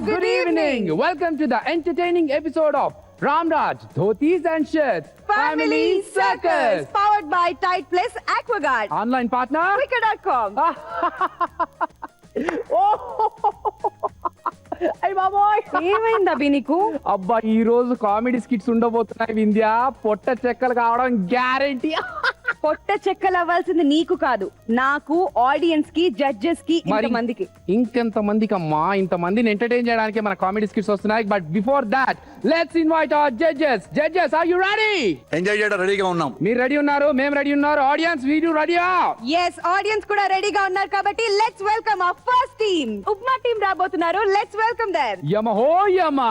good evening. Welcome to the entertaining episode of Ramraj, Dhotis and Shirts Family Circus. Powered by Tide Plus Aquaguard. Online partner. Quicker.com. అయ్య బాబోయ్, ఏమైంది అభి నీకు? అబ్బా ఈ రోజు comedy skits ఉండబోతున్నాయి వింధ్య. పొట్ట చెక్కలు కావడం గ్యారెంటీ. పొట్ట చెక్కలు అవ్వాల్సింది నీకు కాదు, నాకు, ఆడియన్స్ కి, జడ్జెస్ కి, మందికి. ఇంకెంత మందికి అమ్మా? ఇంత మందిని ఎంటర్టైన్ చేయడానికి మన కామెడీ స్కిట్స్ వస్తున్నాయి. But before that let's invite our judges. Judges, are you ready? Enjoy చేయడం రెడీగా ఉన్నాం. మీరు రెడీ ఉన్నారు, మేము రెడీ ఉన్నారు. ఆడియన్స్, వీడియో రెడీయా? yes ఆడియన్స్ కూడా రెడీగా ఉన్నారు కాబట్టి let's welcome our first team. Upma team రాబోతున్నారు. Let's welcome them. యమహో యమ.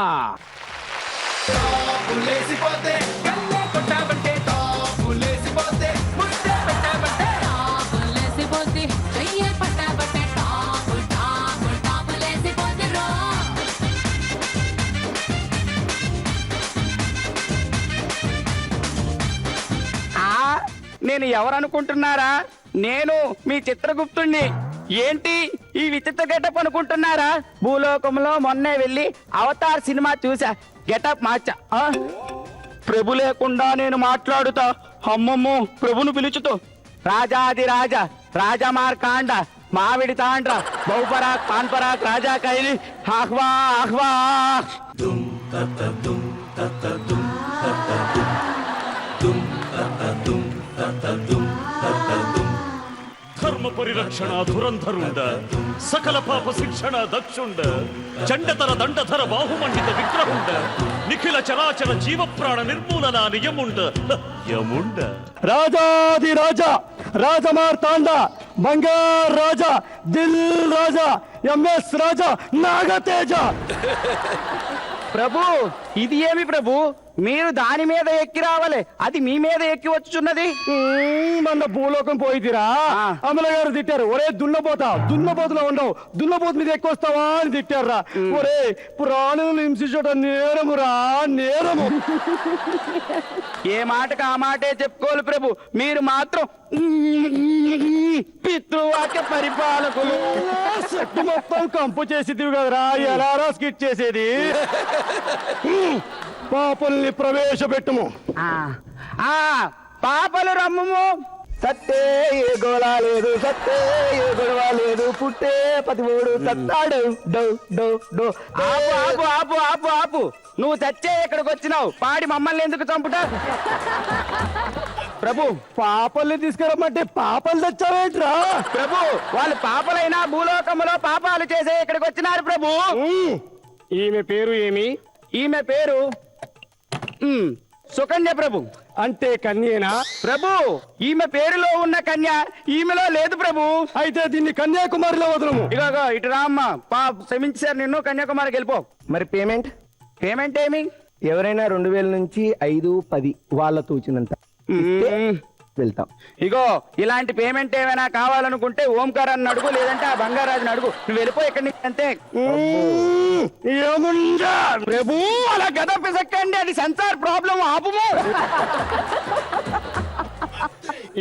నేను ఎవరనుకుంటున్నారా? నేను మీ చిత్రగుప్తుణ్ణి. ఏంటి ఈ విచిత్ర గెటప్ అనుకుంటున్నారా? భూలోకంలో మొన్నే వెళ్ళి అవతార్ సినిమా చూసా, గెటప్ మార్చా. ప్రభు లేకుండా నేను మాట్లాడుతా. అమ్మమ్మో, ప్రభును పిలుచుతూ రాజాది రాజా, రాజమార్కాండ, మావిడి తాండ్ర, బహుపరాక్, పాన్పరాక్, రాజా కైలి, ఆహ్వా ఆహ్వా. ధర్మ పరిరక్షణ ధురంధరుండ, సకల పాప శిక్షణ దక్షుండ, చండతర దండధర బాహుమండిత విగ్రహుండ, నిఖిల చరాచర జీవ ప్రాణ నిర్మూలన నియముండ యముండ. రాజాది రాజా, రాజమార్తాండ, బంగార్ రాజా, దిల్ రాజా, ఎంఎస్ రాజా, నాగతేజ. ప్రభు, ఇది ఏమి ప్రభు? మీరు దాని మీద ఎక్కి రావాలి, అది మీ మీద ఎక్కి వచ్చుచున్నది. మన భూలోకం పోయితీరా? అమల గారు తిట్టారు, ఒరే దున్నపోతులో ఉండవు, దున్నపోతు మీద ఎక్కువ వస్తావా అని తిట్టారా. ఒరే పురాణులు హింసించడం నేరమురా, నేరము. ఏ మాటకు ఆ మాటే చెప్పుకోవాలి ప్రభు. మీరు మాత్రం పితృవాక్య పరిపాలకులు. శక్తి మొత్తం కంపు చేసేదివి కదరా, ఎలా స్కిట్ చేసేది? పాపల్ని ప్రవేశపెట్టుము. పాపలు రమ్ము. సత్తే ఏ గోళ లేదు, సత్తే ఏ గొడవ లేదు, పుట్టే పతిమూడు సత్తాడు. డో డో డో. ఆపు ఆపు ఆపు ఆపు ఆపు. నువ్వు చచ్చే ఇక్కడికి వచ్చినావు, పాడి మమ్మల్ని ఎందుకు చంపుతా? ప్రభు, పాపల్ని తీసుకురమ్మంటే పాపలు తెచ్చావేంట్రా? ప్రభు, వాళ్ళు పాపలైనా భూలోకములో పాపాలు చేసే ఇక్కడికి వచ్చినారు ప్రభు. ఈమె పేరు ఏమి? ఈమె పేరు సుకన్య ప్రభు. అంటే కన్యేనా? ప్రభు, ఈమె పేరులో ఉన్న కన్య ఈమెలో లేదు ప్రభు. అయితే దీన్ని కన్యాకుమారిలో వదలము. ఇగో ఇటు రామ్మ, క్షమించారు నిన్ను, కన్యాకుమారికి వెళ్ళిపో. మరి పేమెంట్? పేమెంట్ ఏమి? ఎవరైనా 2000 నుంచి 5, 10 వాళ్ళ తూచినంత వెళ్తాం. ఇగో ఇలాంటి పేమెంట్ ఏమైనా కావాలనుకుంటే ఓంకారాన్ని అడుగు, లేదంటే ఆ బంగారాజుని అడుగు. నువ్వు వెళ్ళిపో ఇక్కడి నుంచి, అంతే. ఏముందా ప్రభు, అలా గద పిసక్కండి, అది సెన్సార్ ప్రాబ్లం. ఆపుము.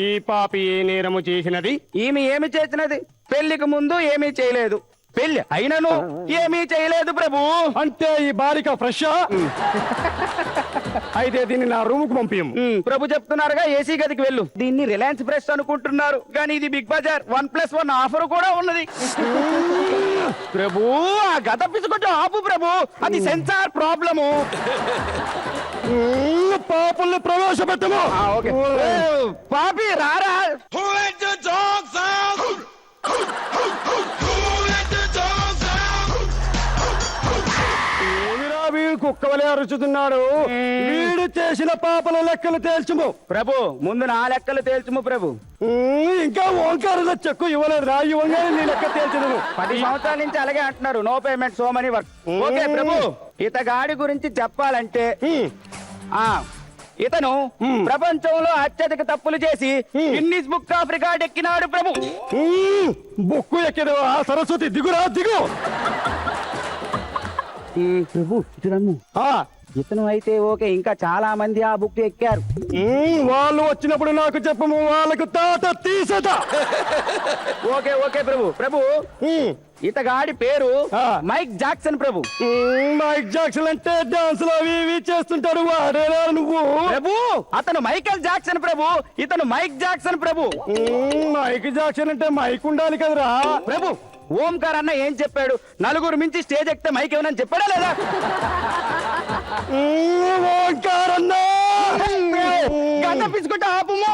ఈ పాపి ఏ నేరము చేసినది? ఈమె ఏమి చేసినది? పెళ్లికి ముందు ఏమీ చేయలేదు, పెళ్లి అయినను ఏమీ చేయలేదు ప్రభు. అంటే ఈ బాలిక ఫ్రెష్? అయితే దీన్ని నా రూమ్ కు పంపించము. ప్రభు చెప్తున్నారుగా, ఏసీ గదికి వెళ్ళు. దీన్ని రిలయన్స్ ఫ్రెష్ అనుకుంటున్నారు, కానీ ఇది బిగ్ బజార్ 1+1 ఆఫర్ కూడా ఉన్నది. ప్రభు, ఆ గద పిసుకొచ్చి ఆపు ప్రభు, అది సెన్సార్ ప్రాబ్లము. పాపల్ని ప్రవేశపెట్టము. పాపి రారా. వీడు కుక్కవలే అరుచుతున్నాడు. వీడు చేసిన పాపల లెక్కలు తేల్చుము. ప్రభు, ముందు నా లెక్కలు తేల్చుము ప్రభు. ఇంకా ఓంకారంలో చెక్కు ఇవ్వలేదు రా, ఇవ్వగానే నీ లెక్క తేల్చదు. 10 సంవత్సరాల నుంచి అలాగే అంటున్నారు, no payment, so money work. Okay ప్రభు, ఇతగాడి గురించి చెప్పాలంటే ఇతను ప్రపంచంలో అత్యధిక తప్పులు చేసి గిన్నిస్ బుక్ ఆఫ్ రికార్డ్ ఎక్కినాడు ప్రభు. బుక్కు ఎక్కినవా? సరస్వతి దిగురా, దిగు. ప్రభు, ఇతను అయితే ఓకే, ఇంకా చాలా మంది ఆ బుక్ ఎక్కారు. వాళ్ళు వచ్చినప్పుడు నాకు చెప్పము, వాళ్ళకు తాత తీసట. ఓకే ఓకే ప్రభు. ప్రభు ఇతగాడి పేరు ఆ. మైక్ జాక్సన్ ప్రభు. మైక్ జాక్సన్ అంటే డాన్స్ లో అవి ఇవి చేస్తుంటాడు, వాడేనా నువ్వు? ప్రభు అతను మైకేల్ జాక్సన్ ప్రభు, ఇతను మైక్ జాక్సన్ ప్రభు. మైక్ జాక్సన్ అంటే మైక్ ఉండాలి కదరా. ప్రభు ఓంకార్ అన్న ఏం చెప్పాడు? నలుగురు మించి స్టేజ్ ఎక్కితే మైక్ ఏమన్నా చెప్పాడా లేదా? ఓంకారన్నా గంట పిచ్చుకుంటే ఆపము.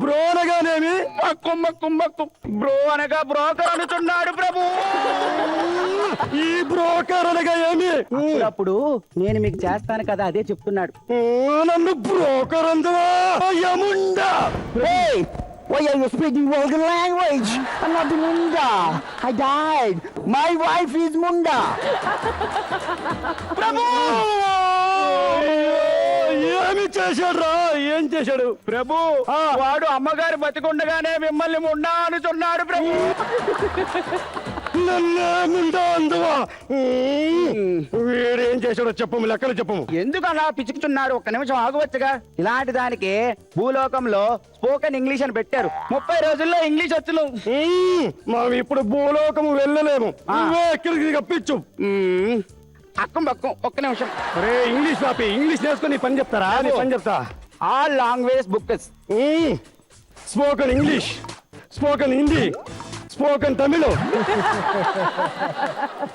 బ్రో అనగానేమి? బ్రో అనగా బ్రోకర్ అనుతున్నాడు ప్రభు. ఈ బ్రోకర్ అనగా ఏమి? అప్పుడు నేను మీకు చేస్తాను కదా, అదే చెప్తున్నాడు. నన్ను broker అందవా యముండా? Why are you speaking vulgar language? I'm not the Munda. I died. My wife is Munda. ఏమి చేశాడు రా? ఏం చేశాడు? ప్రభు వాడు అమ్మగారు బతికుండగానే మిమ్మల్ని ముండా అనుచున్నాడు ప్రభు. నన్నేముండా అందవా? వీడేం చేశాడో చెప్పము, లెక్కలు చెప్పము. ఎందుకు అలా పిచ్చుకుతున్నారు? ఒక్క నిమిషం ఆగవచ్చుగా. ఇలాంటి దానికి భూలోకంలో స్పోకెన్ ఇంగ్లీష్ అని పెట్టారు. 30 రోజుల్లో ఇంగ్లీష్ వచ్చును. మనం ఇప్పుడు భూలోకము వెళ్ళలేము. నువ్వే ఎక్కడికి కప్పించు. అక్కం పక్కం ఒక్క నిమిషం. అరే ఇంగ్లీష్ పాపి, ఇంగ్లీష్ నేర్చుకుని పని చెప్తారా? నీ పని చెప్తా. All language books. Spoken English, spoken Hindi, spoken Tamil,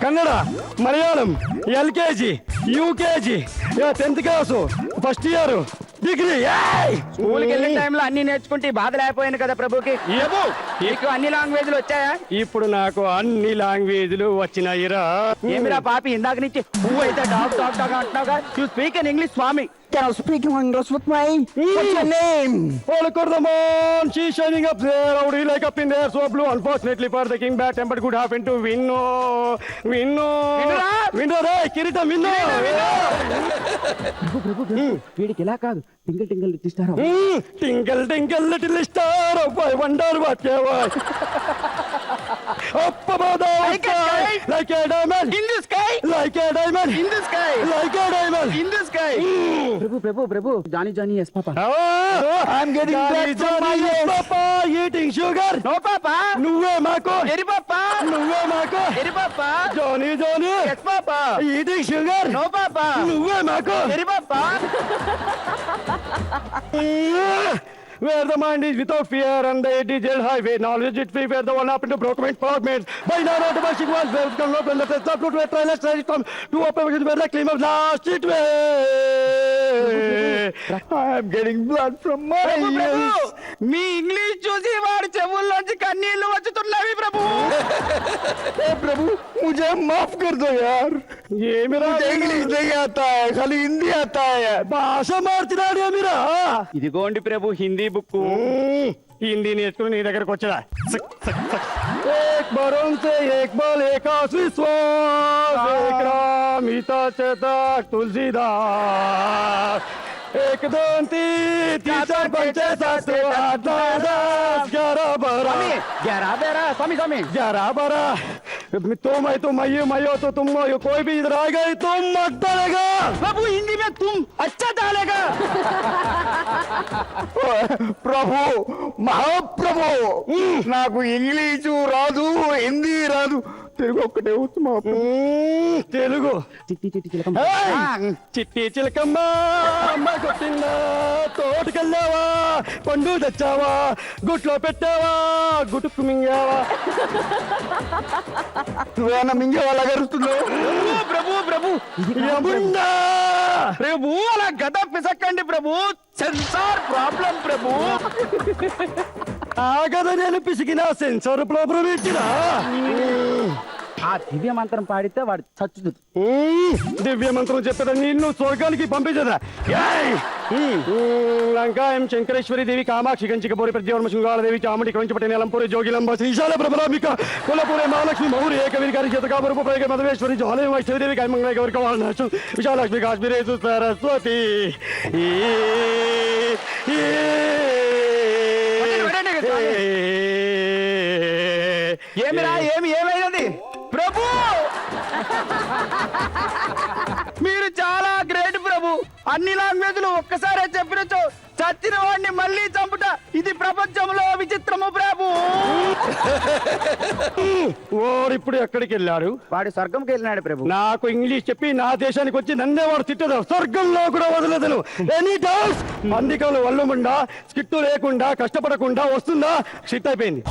Kannada, Malayalam, LKG, UKG, 10th class, first year, degree. స్కూల్కి వెళ్ళే టైంలో అన్ని నేర్చుకుంటే ఈ బాధ లేకపోయాను కదా ప్రభుకి. నీకు అన్ని లాంగ్వేజ్లు వచ్చాయా? ఇప్పుడు నాకు అన్ని లాంగ్వేజ్లు వచ్చినాయిరా. ఏమిరా పాపి, ఇందాక నుంచి నువ్వు అయితే డాగ్ డాగ్ డాగ్ అంటున్నావుగా. యు స్పీక్ ఇన్ ఇంగ్లీష్ స్వామి. Can I speak English with me? What's your name? All Kordamon, she's shining up there, rowdy like up in there, so blue. Unfortunately for the king, bad tempered could happen to winno. Kirita, winno. వీడికి ఇలా కాదు, టింగిల్ టింగిల్ ఇస్తారా? Tinkle, tinkle, little star, oh, I wonder what you are. Up above the sky, like a diamond. In the sky, Like a diamond. in the sky, Like a diamond. in the sky. ప్రభు Johnny Johnny yes papa. I'm getting Johnny, back from my Johnny, yes. papa eating sugar. No papa, నువ్వే మాకు, ఎరి papa, నువ్వే మాకు. ఎరి papa, Johnny Johnny yes papa, eating sugar. No papa, నువ్వే మాకు. ఎరి పాపా. Where the mind is without fear and the detailed highway, knowledge it free, where the one up into broken fragments. By now, the bashing was where it can open the test up to try, let's try it come to open where the claim of last it way. I'm getting blood from my Prabhu, ears. Me English చూసి వాడి చెవుల్లోంచి కన్నీళ్లు వచ్చుతున్నవి ప్రభు. प्रभु मुझे माफ कर दो यार. ये मेरा मुझे इंग्लिश नहीं आता है, खाली हिंदी आता है. భాష మార్చినాడు మీరా. ఇదిగోండి ప్రభు హిందీ బుక్. హిందీ నేర్చుకుని నీ దగ్గరకు వచ్చా. ఏక్ బరోన్ సే ఏక్ బాల్ ఏకాస్ విశ్వాస్, ఏక్ రామ్ ఈతా చేతక్ తులసీదాస్, ఏక్ దోన్ తీన్ చార్ పంచ సాత్ ఆठ नौ दस 11 12 గ్యారా బేరా స్వామి స్వామి. 11 12. तुम है तो मैं हो तो तुम हो, कोई भी इधर आएगा तुम मत डालेगा. ప్రభు హిందీ మే తుమ్ అచ్చా డాలేగా. ప్రభు మహాప్రభు నాకు ఇంగ్లీషు రాదు, హిందీ రాదు, తెలుగు ఒక్కటే వచ్చు మా తెలుగు. చిట్టి చిట్టి చిలకమ్మ. ఏయ్! చిట్టి చిలకమ్మ అమ్మ కొట్టిందా, తోటకెళ్ళావా, పండు తెచ్చావా, గుట్లో పెట్టావా, గుటుక్కు మింగావా. నువ్వేమన్నా మింగే వాళ్ళ గరుస్తున్నావు. ప్రభు ప్రభు యముండా! ప్రభు అలా గద పిసక్కండి ప్రభు, సెన్సార్ ప్రాబ్లం ప్రభు. ఆగద నేను పిసికిన సెన్సార్ ప్రాబ్లం ఇచ్చినా. ఆ దివ్య మంత్రం పాడితే వాడు చచ్చుతుంది. దివ్య మంత్రం చెప్పేదా నిన్ను స్వర్గానికి పంపించదా. లంకాయం శంకరేశ్వరి దేవి కామాక్షి కంచికపూరి ప్రద్యవర్మ శృంగారదేవి చాముండి క్రంచపటి నెలంపూరి జోగిలంబ శ్రీశాల ప్రభలాంబిక కొల్లపూరి మహాలక్ష్మి మౌరి ఏకవీరి గారి చేతకాపురపు పైక మధవేశ్వరి జ్వాలయం వైష్ణవిదేవి కైమంగళ గౌరి కవాలనాశు విశాలాక్ష్మి కాశ్మీరేసు సరస్వతి. ఏమిరా ఏమైనది ప్రభు? మీరు చాలా గ్రేట్ ప్రభు. అన్ని లాంగ్వేజ్లు ఒక్కసారే చెప్పినచో చచ్చిన వాడిని మళ్ళీ చంపుట ఇది ప్రపంచంలో విచిత్రము ప్రభు. వాడు ఇప్పుడు ఎక్కడికి వెళ్ళారు? వాడు స్వర్గంకి వెళ్ళినాడు ప్రభు. నాకు ఇంగ్లీష్ చెప్పి నా దేశానికి వచ్చి నన్నే వాడు తిట్టదు. స్వర్గంలో కూడా వదలదను. Any doubts? అందుకని వల్లముండా స్కిట్టు లేకుండా కష్టపడకుండా వస్తుందా? షిట్ అయిపోయింది.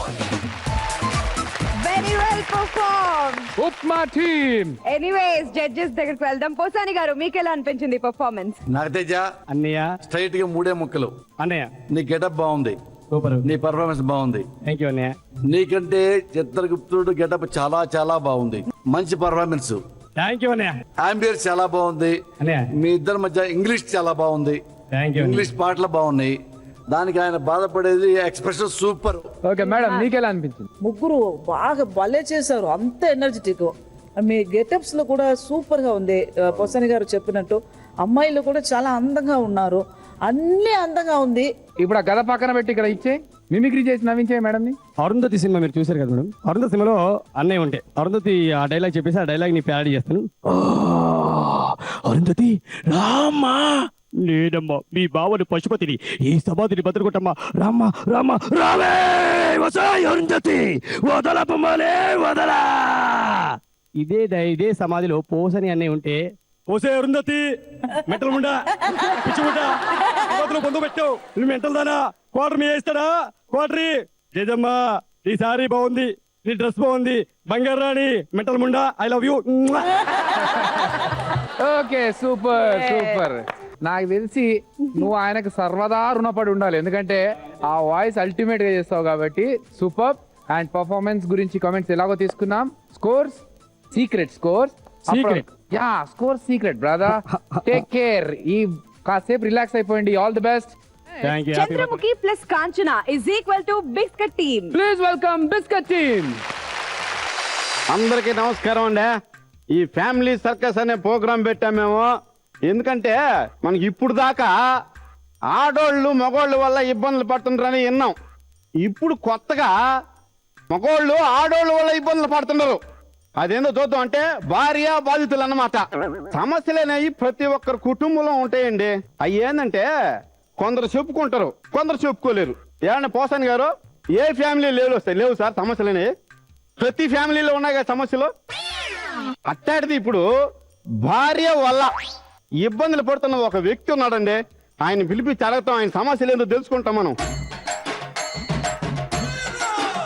Very well perform. Upma team. Anyways judges దగ్గరికి వెళ్దాం. పోసాని గారు మీకు ఎలా అనిపించింది పర్ఫార్మెన్స్? నాకు తెజ అన్నయ్య, స్ట్రైట్ గా 3 ముక్కలు. అన్నయ్య నీ గెటప్ బాగుంది, సూపర్. నీ పర్ఫార్మెన్స్ బాగుంది. థ్యాంక్ యూ అన్నయ్య. నీకంటే చిత్రగుప్తుడు గెటప్ చాలా చాలా బాగుంది. మంచి పర్ఫార్మెన్స్. థ్యాంక్ యూ అన్నయ్య. ఆంబియర్ చాలా బాగుంది. అన్నయ్య మీ ఇద్దరి మధ్య ఇంగ్లీష్ చాలా బాగుంది. Thank you. ఇంగ్లీష్ పాటలు బాగున్నాయి. దానికి ఆయన బాధపడేది ఎక్స్ప్రెషన్ సూపర్. ఓకే మేడం, మీకు ఎలా అనిపించింది? ముగ్గురు బాగా భలే చేశారు, అంత ఎనర్జెటిక్. మీ గెటప్స్ లో కూడా సూపర్ గా ఉంది. పొసని గారు చెప్పినట్టు అమ్మాయిలు కూడా చాలా అందంగా ఉన్నారు, అన్ని అందంగా ఉంది. ఇప్పుడు ఆ గద పక్కన పెట్టి ఇక్కడ ఇచ్చే మిమిక్రీ చేసి నవ్వించే మేడం ని. అరుంధతి సినిమా మీరు చూశారు కదా మేడం? అరుంధతి సినిమాలో అన్నయ్య ఉంటే అరుంధతి ఆ డైలాగ్ చెప్పేసి ఆ డైలాగ్ ని ప్యారడీ చేస్తాను. అరుంధతి రామ్మా. లేదమ్మా, మీ బావని పశుపతిని, ఈ సమాధిని బతుకుంటమ్మా. రామ్మ రామ్మ రావే వసాయ్ అరుంధతి, వదలపమ్మలే వదలా. ఇదే సమాధిలో పోసని అన్నయ్య ఉంటే, పోసే అరుంధతి మెట్టలు ముండా పిచ్చిముండా పొందు పెట్టావు నువ్వు మెంటల్ దానా, క్వార్టర్ మీ వేస్తాడా? క్వార్టరీ జేజమ్మా, ఈ సారీ బాగుంది, నీ డ్రెస్ బాగుంది, బంగారు రాణి మెంటల్ ముండా, I love you. Okay super super. నాకు తెలిసి నువ్వు ఆయనకు సర్వదా రుణపడి ఉండాలి, ఎందుకంటే ఆ వాయిస్ అల్టిమేట్ గా చేస్తావు కాబట్టి. సూపర్. అండ్ పర్ఫార్మెన్స్ గురించి కామెంట్స్ ఎలాగో తీసుకున్నాం. Scores secret, scores Secret. Yeah score secret brother. Take care. ఈ కాసేపు రిలాక్స్ అయిపోయింది. All the best. Thank you. Chandramukhi plus Kanchana is equal to biscuit team. Please welcome biscuit team. అందరికీ నమస్కారం అండి. ఈ ఫ్యామిలీ సర్కస్ అనే ప్రోగ్రాం పెట్టాం మేము. ఎందుకంటే మనకి ఇప్పుడు దాకా ఆడోళ్ళు మగోళ్ళ వల్ల ఇబ్బందులు పడుతుంటారని విన్నాం. ఇప్పుడు కొత్తగా మగోళ్ళు ఆడోళ్ళ వల్ల ఇబ్బందులు పడుతున్నారు. అదేందో చూద్దాం. అంటే భార్య బాధితులు అన్నమాట. సమస్యలు అనేవి ప్రతి ఒక్కరి కుటుంబంలో ఉంటాయండి. అవి ఏంటంటే కొందరు చెప్పుకుంటారు, కొందరు చెప్పుకోలేరు. ఏమన్నా పోసాని గారు, ఏ ఫ్యామిలీ లేవు సార్ సమస్యలు అనేవి? ప్రతి ఫ్యామిలీలో ఉన్నాయి కదా సమస్యలు. అట్టాడిది ఇప్పుడు భార్య వల్ల ఇబ్బందులు పడుతున్న ఒక వ్యక్తి ఉన్నాడండి. ఆయన పిలిపించి అడగతాం, ఆయన సమస్యలు ఏందో తెలుసుకుంటాం మనం.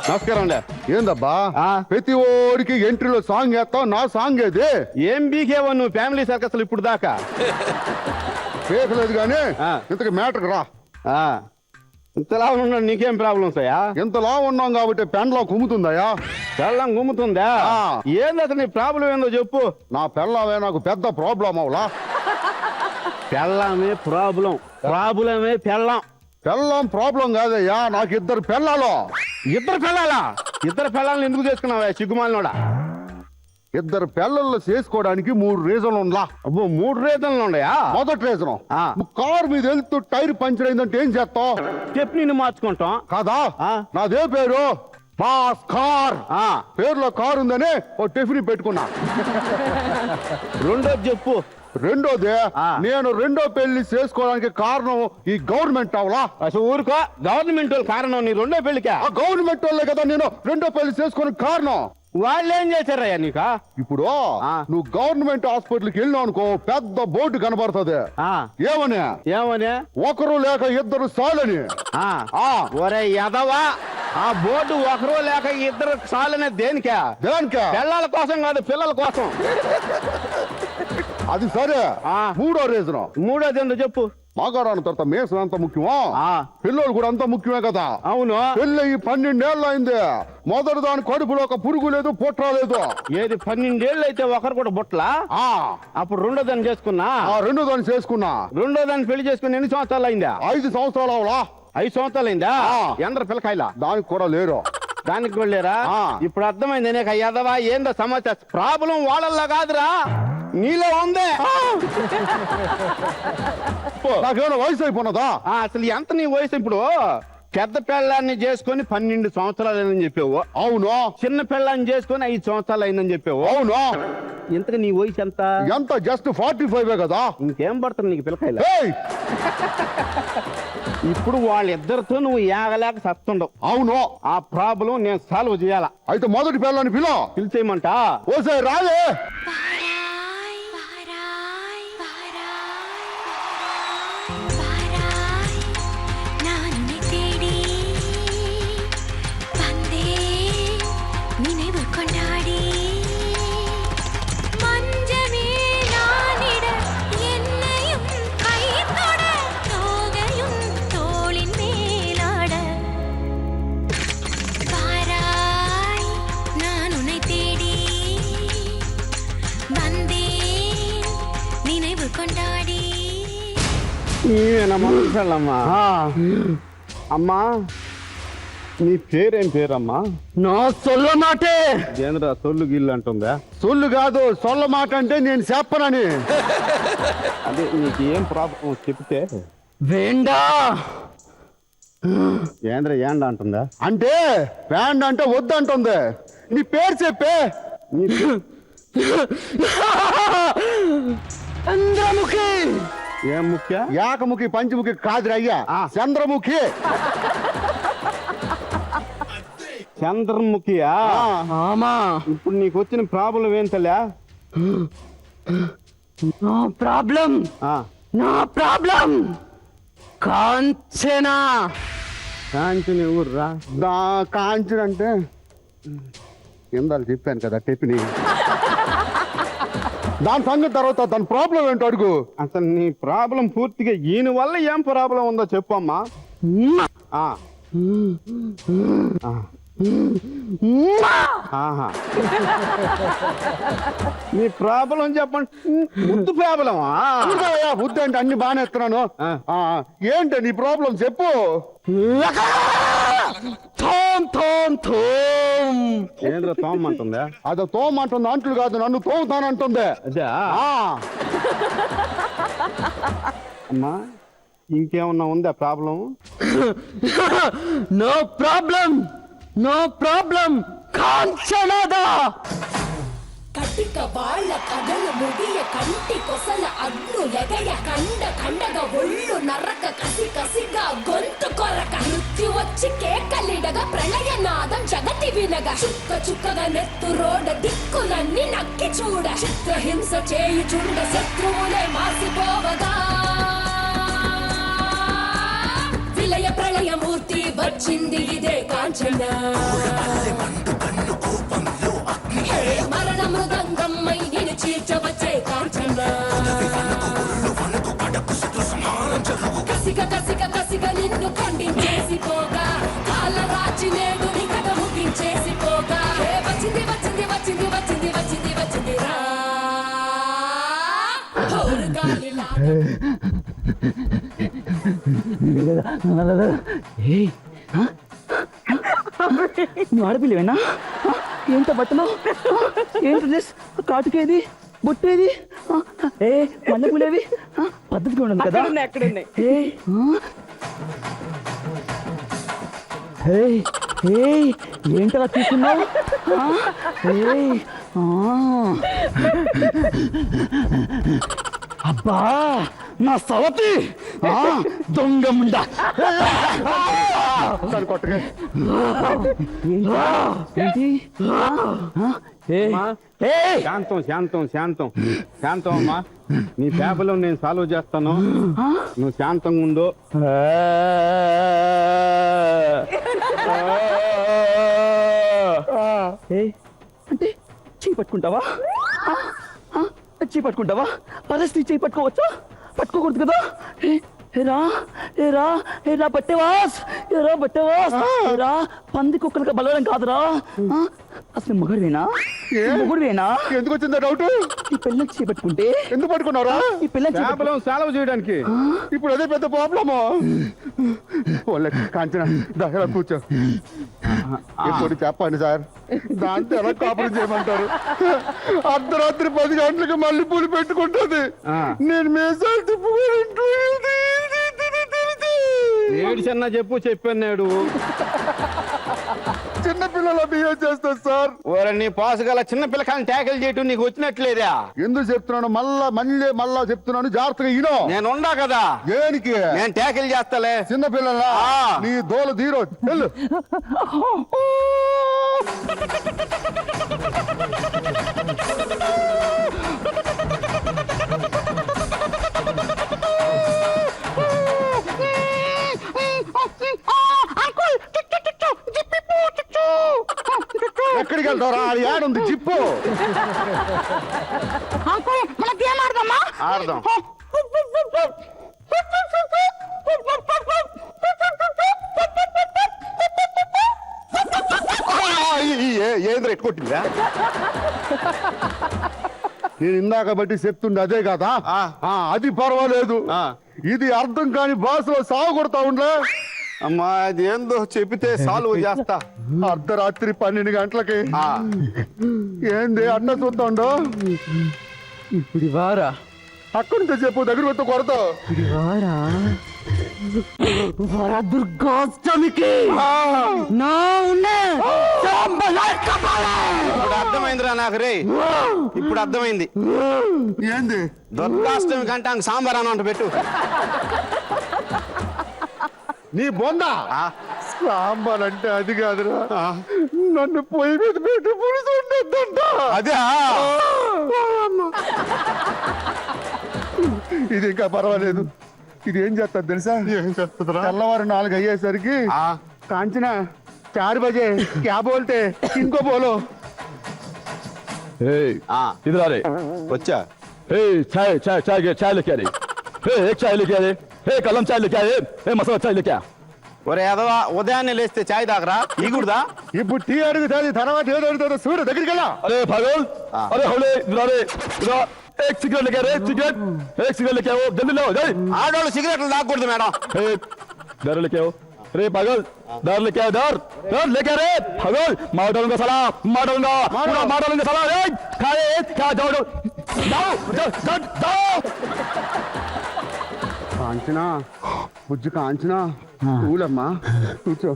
నమస్కారం అండి. ఏందబ్బా ప్రతి ఓడికి ఎంట్రీలో సాంగ్ వేస్తావు, నా సాంగ్ ఏది? ఏం బీకేవో నువ్వు ఫ్యామిలీ సర్కస్లు ఇప్పుడు దాకా? పేకలేదు గానీ ఇంతకు మ్యాటర్ రా. ఇంతలా ఉన్నాడు, నీకేం ప్రాబ్లమ్స్ అయ్యా? ఇంతలా ఉన్నాం కాబట్టి పెండ్లా కుమ్ముతుందయ్యా. పెళ్ళం గుమ్ముతుందా? ఏంది అసలు నీ ప్రాబ్లం ఏందో చెప్పు. నా పెళ్ళావే నాకు పెద్ద ప్రాబ్లం అవులా. పెళ్ళమే ప్రాబ్లమే పెళ్ళం. పెళ్ళం ప్రాబ్లం కాదయ్యా, నాకు 2 పెళ్ళాలు. ఇద్దరు పెళ్ళాలను ఎందుకు చేసుకున్నావా సిగ్గుమాలినోడా? 2 పెళ్ళల్లో చేసుకోవడానికి 3 రీజన్లు ఉందా. అబ్బో 3 రీజన్లు ఉన్నాయా? మొదటి రీజన్, కారు మీద వెళ్తూ టైర్ పంచర్ అయిందంటే ఏం చేస్తావు? చెప్పు, నిన్ను మార్చుకుంటాం కాదా? నాదే పేరు పాస్ కార్. పేరులో కారు ఉందని ఓ టిఫిన్ పెట్టుకున్నా. రెండోది చెప్పు. రెండోది, నేను రెండో పెళ్లి చేసుకోవడానికి కారణం ఈ గవర్నమెంట్ అవలా. అసలు ఊరుకో, గవర్నమెంట్ వాళ్ళు కారణం నీ రెండో పెళ్లికా? ఆ గవర్నమెంట్ వాళ్ళే కదా నేను రెండో పెళ్లి చేసుకోవడానికి కారణం. వాళ్ళు ఏం చేశారయ్యా నీకా? ఇప్పుడు నువ్వు గవర్నమెంట్ హాస్పిటల్కి వెళ్ళినావు అనుకో, పెద్ద బోర్డు కనబడుతుంది. ఏమని? ఒకరు లేక 2 సాలని. ఒరే యదవా, ఆ బోర్డు ఒకరు లేక 2 సాలనే దేనికా? పిల్లల కోసం కాదు, పిల్లల కోసం. అది సరే. మూడో రీజన్. మూడోది ఏందో చెప్పు. మగారాని తర్వాత మేసం ఎంత ముఖ్యమో పిల్లలు కూడా అంత ముఖ్యమే కదా. అవును. పెళ్ళి 12 ఏళ్ళు అయింది, మొదటి దాని కడుపులో ఒక పురుగు లేదు, పుట్ర లేదు. ఏది 12 ఏళ్ళు అయితే ఒకరు కూడా బుట్లా? అప్పుడు రెండో దాన్ని చేసుకున్నా. రెండో దాన్ని చేసుకున్నా. రెండో దాన్ని పెళ్లి చేసుకుని ఎన్ని సంవత్సరాలు అయిందా? 5 సంవత్సరాలు అవలా. 5 సంవత్సరాలు అయిందా? ఎందరు పిల్లకాయలా? దానికి కూడా లేరు. దానికి కూడా లేరా? ఇప్పుడు అర్థమైంది నీకు యదవా ఏందో సమస్య. ప్రాబ్లం వాళ్ళల్లో కాదురా, నీలో ఉంది. నాకేమైనా వయసు అయిపోయినదా? అసలు ఎంత నీ వయసు ఇప్పుడు? పెద్ద పెళ్ళాన్ని చేసుకొని 12 సంవత్సరాలు అయిందని చెప్పావు. అవును చిన్న పెళ్ళాన్ని చేసుకొని 5 సంవత్సరాలు అయిందని చెప్పావు. అవును ఇంతకు నీ వయసు ఎంత? ఎంత జస్ట్ 45 కదా. ఇంకేం పడుతుంది నీకు పిల్లకాయలు? ఏయ్! ఇప్పుడు వాళ్ళిద్దరితో నువ్వు ఏగలేక సత్తుండవు. అవును ఆ ప్రాబ్లం నేను సాల్వ్ చేయాలా. అయితే మొదటి పిల్లని పిలో పిలిచేయమంట. ఓసే రాలే. పెళ్ళమ్మా. అమ్మా నీ పేరేం పేరమ్మా? నా సొల్ల మాటే. ఏంద్రా సొల్లు గిల్లు అంటుందా? సొల్లు కాదు సొల్ల మాట అంటే నేను చెప్పనని. అదే నీకు ఏం ప్రాబ్లం చెప్తే. వేండా ఏంద్ర ఏండ అంటుందా? అంటే ప్యాండ్ అంటే వద్దంటుంది. నీ పేరు చెప్పే. చంద్రముఖి. ఏం ముఖ్య? ఏకముఖి పంచముఖి కాదురా అయ్యా, చంద్రముఖి. చంద్రముఖియా? ఆమా. ఇప్పుడు నీకు వచ్చిన ప్రాబ్లం ఏంటలే? నా ప్రాబ్లం కాంచనా. కాంచని ఊర్రా. కాంచిన అంటే ఇందాలు చెప్పాను కదా టెపిని. దాని సంగతి తర్వాత దాని ప్రాబ్లం ఏంటో అడుగు. అసలు నీ ప్రాబ్లం పూర్తిగా ఈయన వల్ల ఏం ప్రాబ్లం ఉందో చెప్పమ్మా. ఆహా. నీ ప్రాబ్లం చెప్పండి. ముద్దు ప్రాబ్లమా? బుద్ధి అంటే అన్ని బాగానే ఇస్తున్నాను. ఏంటి నీ ప్రాబ్లం చెప్పు. ఏంద్ర తోమంటుందా? అదో తోమంటుంది అంటులు కాదు, నన్ను తోముతానంటుంది. అదే. అమ్మా ఇంకేమన్నా ఉందా ప్రాబ్లం? No problem కాంచనాదా. కటిక వాళ్ళ కథలు ముగియ కంటి కొసల అగ్ను లెగయ కండ కండగా ఒళ్ళు నరక కసి కసిగా గొంతు కొరక మృత్యు వచ్చి కేకలిడగా ప్రళయనాదం జగతి వినగా చుక్క చుక్కగా నెత్తు రోడ దిక్కులన్నీ నక్కి చూడ చిత్రహింస చేయుచుండ శత్రువులే మాసిపోవగా విలయ ప్రళయమూర్తి వచ్చింది ఇదే కాంచన. మరణ మృదంగమ్మై నిన్ను చీల్చవచ్చే కాంచన. కసిగా నిన్ను ఖండించేసిపోగా కాళ్ళ రాచి నేడు నీ కథ ముగించేసిపోగా వచ్చింది వచ్చింది వచ్చింది వచ్చింది వచ్చింది వచ్చింది రా గాలిలా. నువ్వు ఆడపిల్లవేనా? ఏంట బట్టలు, ఏంటి డ్రెస్, కాటుకేది, బొట్టేది, మల్లెపూలేవి, పద్ధతిగా ఉండదు కదా. ఏంటలా తీసుకున్నావు? అబ్బా నా సవతి దొంగ ముండ. ఏంటి? శాంతం శాంతం శాంతం శాంతం అమ్మా. నీ ప్రాబ్లం నేను సాల్వ్ చేస్తాను, నువ్వు శాంతంగా ఉండు. అంటే చెయ్యి పట్టుకుంటావా? చెయ్యి పట్టుకుంటావా? పరిస్థితి చెయ్యి పట్టుకోవచ్చా? పట్టుకోకూడదు కదా. ఏరా బట్టేవాస్, పంది కుక్కలకి బలవడం కాదురా. అసలు మొగుడువేనా? ఎందుకు వచ్చిందా డౌట్? ఈ పిల్లకి చేపట్టుకుంటే ఎందుకు పట్టుకున్నారా? ఈ పిల్లకి ప్రాబ్లం సాల్వ్ చేయడానికి. ఇప్పుడు అదే పెద్ద ప్రాబ్లము. కాంచన దగ్గర కూర్చో. ఇప్పుడు చెప్పండి సార్, దాంతో ఎలా కాపురం చేయమంటారు? అర్ధరాత్రి 10 గంటలకు మళ్ళీ పూలు పెట్టుకుంటుంది. నేను మేసాలు తిప్పుకుంటూ ఏడు చిన్న చెప్పాను నేడు చిన్న పిల్లల బిహేవ్ చేస్తారు సార్. ఓరే నీ పాసు గల చిన్న పిల్లకాయని ట్యాకిల్ చేయటం నీకు వచ్చినట్లేదా? ఎందుకు చెప్తున్నాను మళ్ళీ చెప్తున్నాను, జాగ్రత్తగా ఇనో. నేను ఉండా కదా, దేనికి? నేను ట్యాకిల్ చేస్తాలే. చిన్న పిల్లల నీ దోల తీరో వెళ్ళు. ఎక్కడికి వెళ్తారా? అది ఏడుంది జిప్పు. ఆడదాం. ఏంద్ర ఎట్టుకొట్టిందా? నేను ఇందాక బట్టి చెప్తుండే అదే కదా. అది పర్వాలేదు. ఇది అర్థం కాని భాషలో సాగు కొడతా ఉండే. అమ్మా అది ఏందో చెప్పితే సాల్వ్ చేస్తా. అర్ధరాత్రి 12 గంటలకి ఏంది అన్న చూస్తాండో. ఇప్పుడు వారా అక్కడి నుంచి చెప్పు, దగ్గర పెట్టి కొడతా. వారా దుర్గాష్టమికి ఇప్పుడు అర్థమైందిరా నాకు రే. ఇప్పుడు అర్థమైంది. ఏంది? దుర్గాష్టమి కంటే సాంబార్ అన్నంట పెట్టు. నీ బొంద సాంబార్ అంటే అది కాదురా, నన్ను పొయ్యి మీద పెట్టి పులుసు ఉండొద్దంట. అదే ఇది ఇంకా పర్వాలేదు. ఇది ఏం చేస్తుంది తెలుసా? ఏం చేస్తుందిరా? తెల్లవారు 4 అయ్యేసరికి కాంచన 4 బజే క్యా బోల్తే ఇంకో బోలో. ఇదిరా రే వచ్చా. చాయ్ చాయ్ చాయ్ చాయ్ లేకే రే. एक चाय लेके आ दे, कलम चाय लेके आ दे, मसाला चाय लेके आ. ఒరే ఎదవా, ఉదయాన్నే లేస్తే చాయ్ తాగరా? ఈ కూడదా? ఇప్పుడు టీ అడుగుతుంది, తర్వాత ఏదో అడుగుతుందో చూడు, దగ్గరికి వెళ్ళా. अरे पागल, अरे हौले इधर रे, इधर एक सिगरेट लेके आ रे, सिगरेट, एक सिगरेट लेके आओ, जल्दी लाओ, जल्दी. ఆడవాళ్ళు సిగరెట్లు తాగకూడదు మేడం. दारू लेके आओ. अरे पागल, दारू लेके आओ, दारू लेके आ रे, पागल, मार डालूंगा साला, मार डालूंगा, पूरा मार डालूंगा साला, खाए, खा जाओ, जाओ. కాంచనా, బుజ్జి కాంచనా, ఊలమ్మా కూర్చో.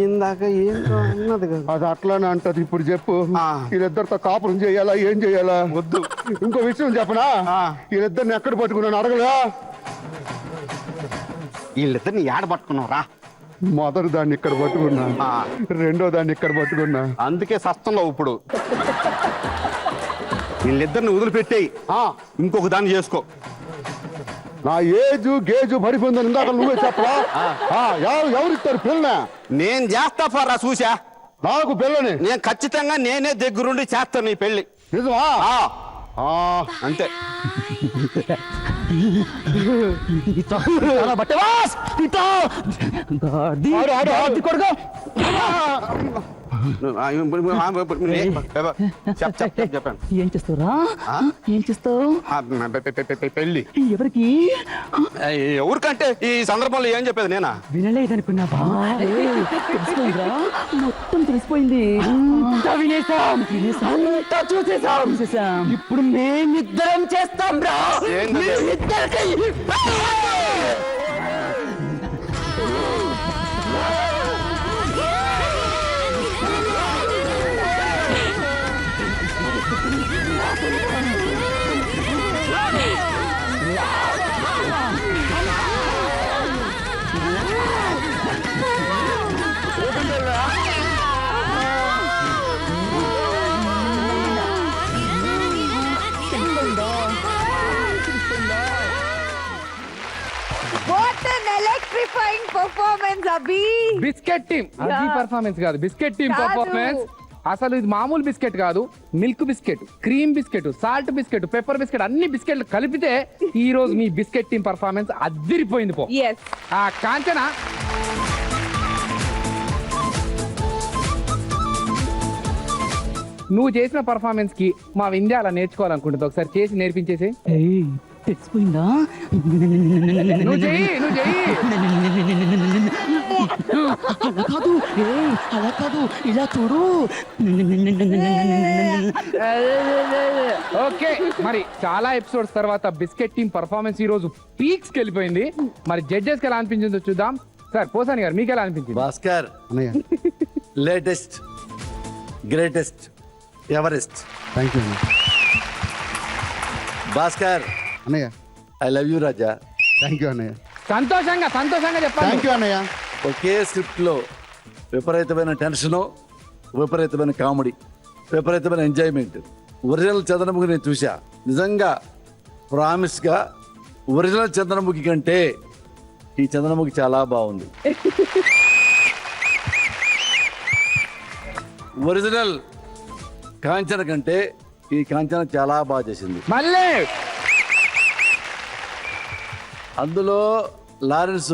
ఇందాక ఏంటో అన్నది కదా. అది అట్లానే అంటది. ఇప్పుడు చెప్పు, వీళ్ళిద్దరితో కాపురం చేయాలా, ఏం చేయాలా? వద్దు. ఇంకో విషయం చెప్పనా? వీళ్ళిద్దరిని ఎక్కడ పట్టుకున్నాను అడగలా? వీళ్ళిద్దరిని ఏడ పట్టుకున్నావురా? మొదటి దాన్ని ఇక్కడ పట్టుకున్నా, రెండో దాన్ని ఇక్కడ పట్టుకున్నా. అందుకే సస్తంలో ఇప్పుడు వీళ్ళిద్దరిని వదిలిపెట్టేయి, ఇంకొక దాన్ని చేసుకో. నా ఏజు గేజు పడిపోయిందని ఇందాక నువ్వే చెప్పరా? ఎవరిస్తారు పిల్ల? నేను చేస్తా పర్రా చూసా. నాకు పిల్లని నేను ఖచ్చితంగా నేనే దగ్గరుండి చేస్తాను నీ పెళ్లి. నిజమా? అంతే. చెప్పాను. ఏం చేస్తావురా? ఏం చేస్తావు? పెళ్లి ఎవరికి? ఎవరికంటే ఈ సందర్భంలో ఏం చెప్పేది నేనా? వినలేదనుకున్నావా? తెలిసిపోయిందిరా, మొత్తం తెలిసిపోయింది. వినేసాం, అంతా చూసేసాం. ఇప్పుడు మేమిద్దరం చేస్తాం రా. What an electrifying performance, Abhi! Biscuit team అది పర్ఫార్మెన్స్ కాదు, బిస్కెట్ టీమ్ కాదు. పర్ఫార్మెన్స్. అసలు ఇది మామూలు బిస్కెట్ కాదు, milk biscuit, cream biscuit, salt biscuit, pepper biscuit, అన్ని బిస్కెట్లు కలిపితే ఈ రోజు మీ బిస్కెట్ టీమ్ పర్ఫార్మెన్స్ అదిరిపోయింది. పో Yes. కాంచన, నువ్వు చేసిన పర్ఫార్మెన్స్ కి మా వింధ్య అలా నేర్చుకోవాలనుకుంటుంది, ఒకసారి చేసి నేర్పించేసి. తెలిసిపోయిందా నువ్వు చెయ్యి అలా కాదు అలా కాదు ఇలా చూడు ఓకే మరి చాలా ఎపిసోడ్స్ తర్వాత బిస్కెట్ టీం పర్ఫార్మెన్స్ ఈ రోజు పీక్స్ కి వెళ్ళిపోయింది. మరి జడ్జెస్ కి ఎలా అనిపించిందో చూద్దాం. సార్ పోసాని గారు మీకు ఎలా అనిపించింది? Bhaskar latest greatest Everest. Thank you Bhaskar అన్నయ్య. ఐ లవ్ యూ రాజా. థ్యాంక్ యూ అన్నయ్య. సంతోషంగా చెప్పాలి. థ్యాంక్ యూ అన్నయ్య. ఒకే స్క్రిప్ట్ లో విపరీతమైన టెన్షను, విపరీతమైన కామెడీ, విపరీతమైన ఎంజాయ్మెంట్. ఒరిజినల్ చంద్రముఖి నేను చూసా. నిజంగా ప్రామిస్గా ఒరిజినల్ చంద్రముఖి కంటే ఈ చంద్రముఖి చాలా బాగుంది. ఒరిజినల్ కాంచన కంటే ఈ కాంచన చాలా బాగా చేసింది. మళ్ళీ అందులో లారెన్స్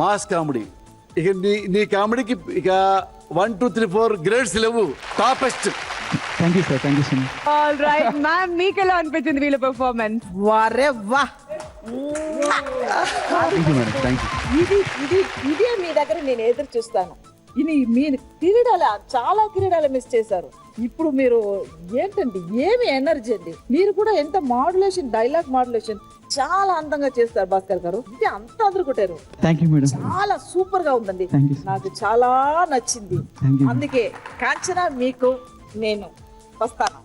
మాస్ కామెడీ. ఇక నీ కామెడీకి ఇక 1, 2, 3, 4 గ్రేడ్స్ లేవు. Toppest. Thank you sir. Thank you so much. All right ma'am, మీకు ఎలా అనిపించింది వీళ్ళ పెర్ఫార్మెన్స్? వారే వా thank you madam. Thank you. ఇదే మీ దగ్గర నేను ఎదురు చూస్తాను. ఇది మీ క్రీడలు చాలా క్రీడలు మిస్ చేశారు. ఇప్పుడు మీరు ఏంటండి ఏమి ఎనర్జీ అండి. మీరు కూడా ఎంత మాడ్యులేషన్, డైలాగ్ మాడ్యులేషన్ చాలా అందంగా చేస్తారు భాస్కర్ గారు. ఇది అంత అదురుకుంటారు. Thank you madam. చాలా సూపర్ గా ఉందండి. Thank you. నాకు చాలా నచ్చింది. Thank you. అందుకే కాంచన మీకు నేను వస్తాను.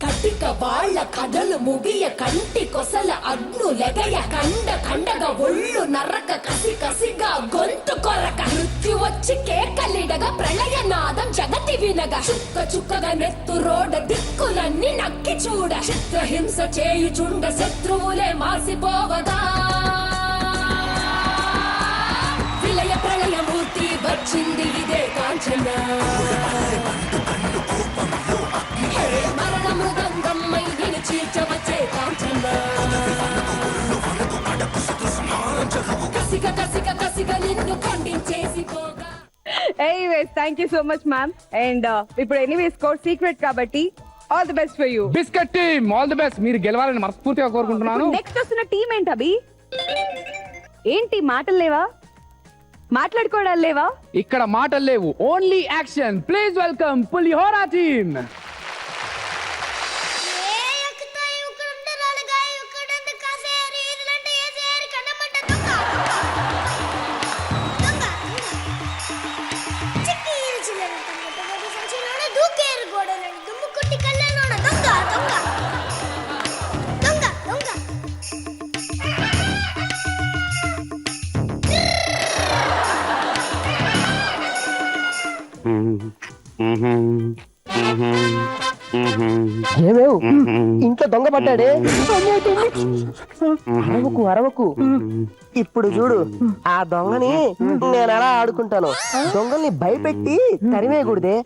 కటిక వాళ్ళ కథలు ముగియ కంటి కొసల అగ్ను లెగయ కండ కండగ ఒళ్ళు నరక కసి కసిగా గొంతు కొరక మృత్యు వచ్చి కేకలిడగా ప్రళయ నాదం జగతి వినగా చుక్క చుక్కగా నెత్తు రోడ దిక్కులన్నీ నక్కి చూడ చిత్రహింస చేయుచుండ శత్రువులే మాసిపోవదా విలయ ప్రళయమూర్తి వచ్చింది ఇదే కాంచన మరణ మృదంగమ్మై నిన్ను చీల్చవచ్చే కాంచన కసిక కసిక కసిక నిన్ను ఖండించేసి పోగా. Anyways thank you so much ma'am. And ఇప్పుడు ఎనీవేస్ కోర్ సీక్రెట్ కాబట్టి all the best for you. Biscuit team all the best. మీరు గెలవాలని మనస్ఫూర్తిగా కోరుకుంటున్నాను. నెక్స్ట్ వస్తున్న టీం ఏంటి అభి? ఏంటి మాటలు లేవా? మాట్లాడుకోవడాలు లేవా? ఇక్కడ మాటలు లేవు, only action. Please welcome pulihora team. ఏమేవ్ ఇంట్లో దొంగ పడ్డాడే. అరవకు ఇప్పుడు చూడు ఆ దొంగని నేను ఎలా ఆడుకుంటాను. దొంగల్ని భయపెట్టి తరివేయకూడదే.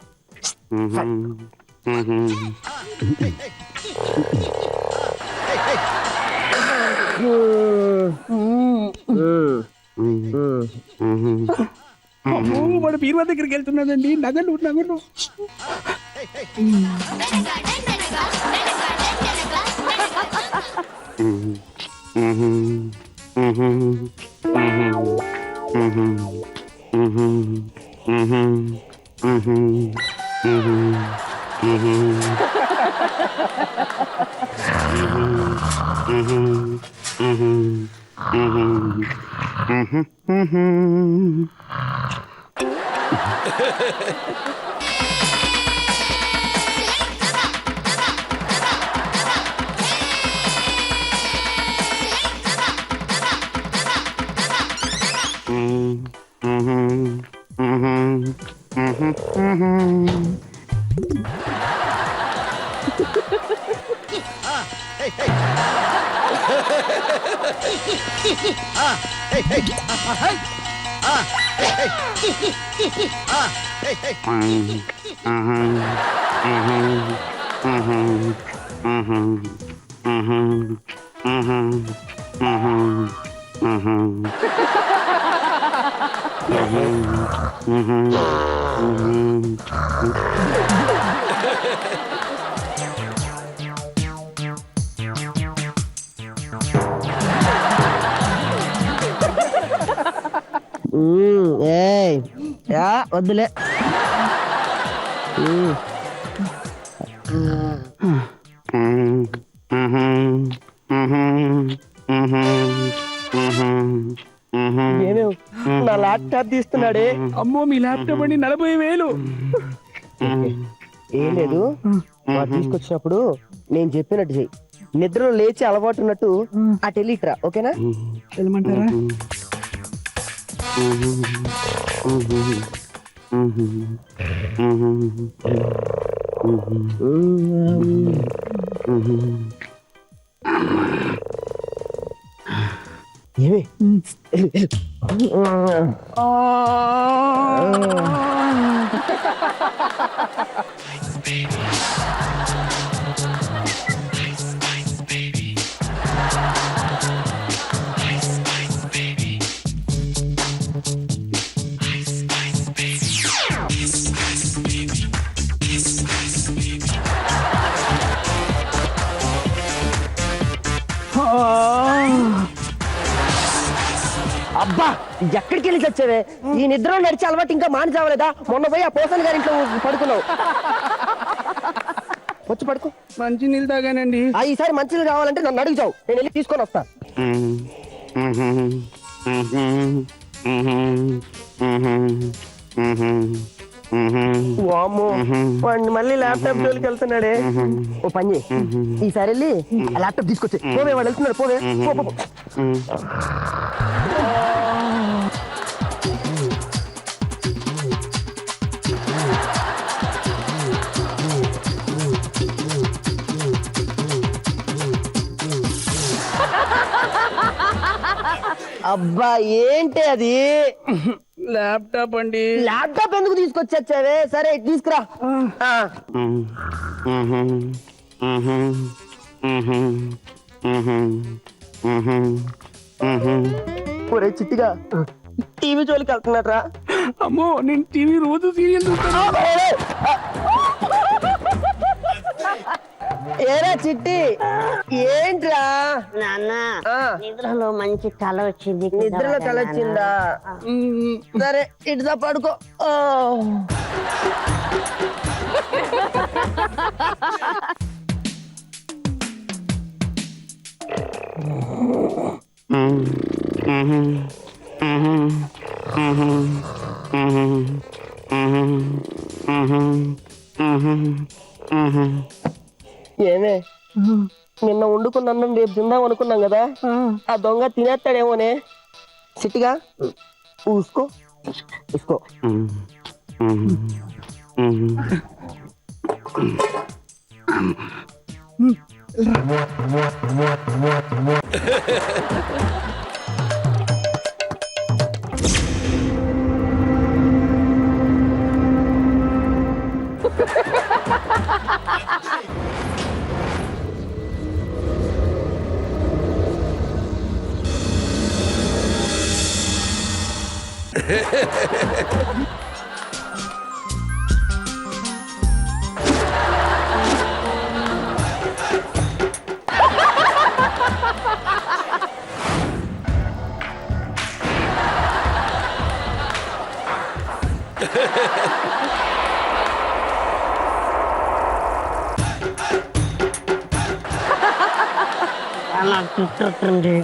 వాడు బీరువా దగ్గరికి వెళ్తున్నాడండి. నగలు నగలు. వద్దులే. నా ల్యాప్టాప్ తీస్తున్నాడే. అమ్మో మీ ల్యాప్టాప్ అండి 40,000. ఏం లేదు, వాడు తీసుకొచ్చినప్పుడు నేను చెప్పినట్టు చెయ్యి. నిద్రలో లేచి అలవాటు ఉన్నట్టు ఆ టెలిట్రా, ఓకేనా? వెళ్ళమంటారా? ఏమి అబ్బా, ఎక్కడికి వెళ్ళి చచ్చావే? ఈ నిద్ర నడిచే అలవాటు ఇంకా మాని చావలేదా? మొన్న పోయి ఆ పోసన్ గారి ఇంట్లో పడుకున్నావు. వచ్చి పడుకో. మంచి నీళ్ళు తాగానండి. ఈసారి మంచిలు కావాలంటే నన్ను అడుగుతావు, నేను వెళ్ళి తీసుకొని వస్తా. వామ్మో, వాడిని మళ్ళీ ల్యాప్టాప్ జోలికి వెళ్తున్నాడే. ఓ పని చేయి, ఈసారి వెళ్ళి ఆ ల్యాప్టాప్ తీసుకొచ్చి పోవే. వాడు వెళ్తున్నాడు, పోవే. పో, పో, పో. అబ్బా, ఏంటి అది? ల్యాప్టాప్ అండి. ల్యాప్టాప్ ఎందుకు తీసుకొచ్చావే? సరే తీసుకురా. ఒరే చిట్టిగా, టీవీ జోలికి వెళ్తున్నారా? అమ్మో, నేను టీవీ రోజు సీరియల్ చూస్తాను. ఏరా చిట్టి, ఏంట్రా? నాన్న, నిద్రలో మంచి కళ వచ్చింది. నిద్రలో కళ వచ్చిందా? సరే ఇటుదా పడుకో. ఏమే, నిన్న వండుకున్న అన్నం రేపు తిందాం అనుకున్నాం కదా, ఆ దొంగ తినేస్తాడేమోనే. సిట్టిగా ఊసుకో ఊసుకో.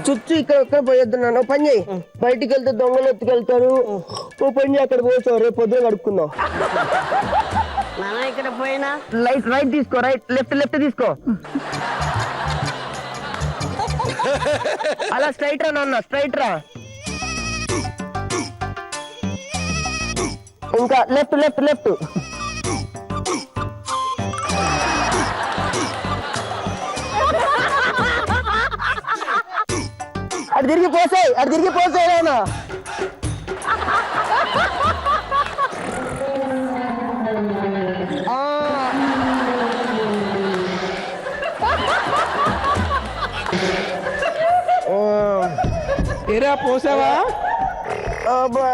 చుట్టూ ఇక్కడ పోయొద్దు నాన్న. పని చేయి, బయటికి వెళ్తే దొంగలు ఎత్తుకెళ్తారు. ఓ పని చేయి, అక్కడ పోతావు, రేపు పొద్దున కడుక్కుందాం. ఇక్కడ పోయినా రైట్ తీసుకో, లెఫ్ట్ తీసుకో. అలా స్ట్రైట్ రా నాన్న, స్ట్రైట్ రా. ఇంకా లెఫ్ట్. అటు తిరిగి పోసాయి నాన్న. ఏరా పోసావా? అబ్బా,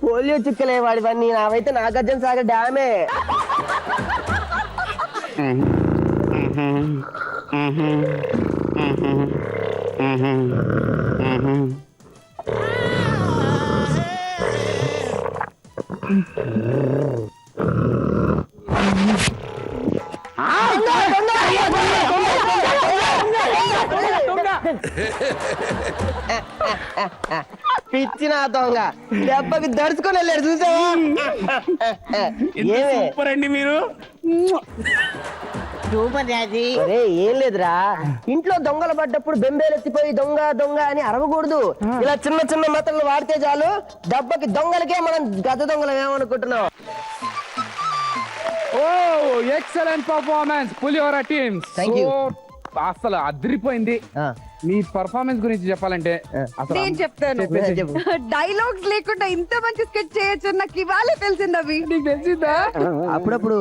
పోలియో చుక్కలే వాడివన్నీ నావైతే నాగార్జున సాగర్ డ్యామే. పిచ్చి నా దొంగ దెబ్బకి దడుచుకొని వెళ్ళాడు చూసావా? సూపర్ అండి మీరు. అరే ఏం లేదురా, ఇంట్లో దొంగలు పడ్డప్పుడు బెంబేలెత్తిపోయి దొంగ దొంగ అని అరవకూడదు. ఇలా చిన్న చిన్న మెతలు వాడితే చాలు, దెబ్బకి దొంగలకే మనం గత దొంగలం ఏమనుకుంటున్నాం. ఓ excellent performance pulihora team. Thank you. అసలు అదిరిపోయింది. మీ పర్ఫార్మెన్స్ గురించి చెప్పాలంటే అసలు నేను చెప్తాను. డైలాగ్స్ లేకుండా ఇంత మంచి స్కెచ్ చేయొచ్చు నాకు ఇవాళే తెలిసింది. అవి నీకు తెలిసిందా? అప్పుడప్పుడు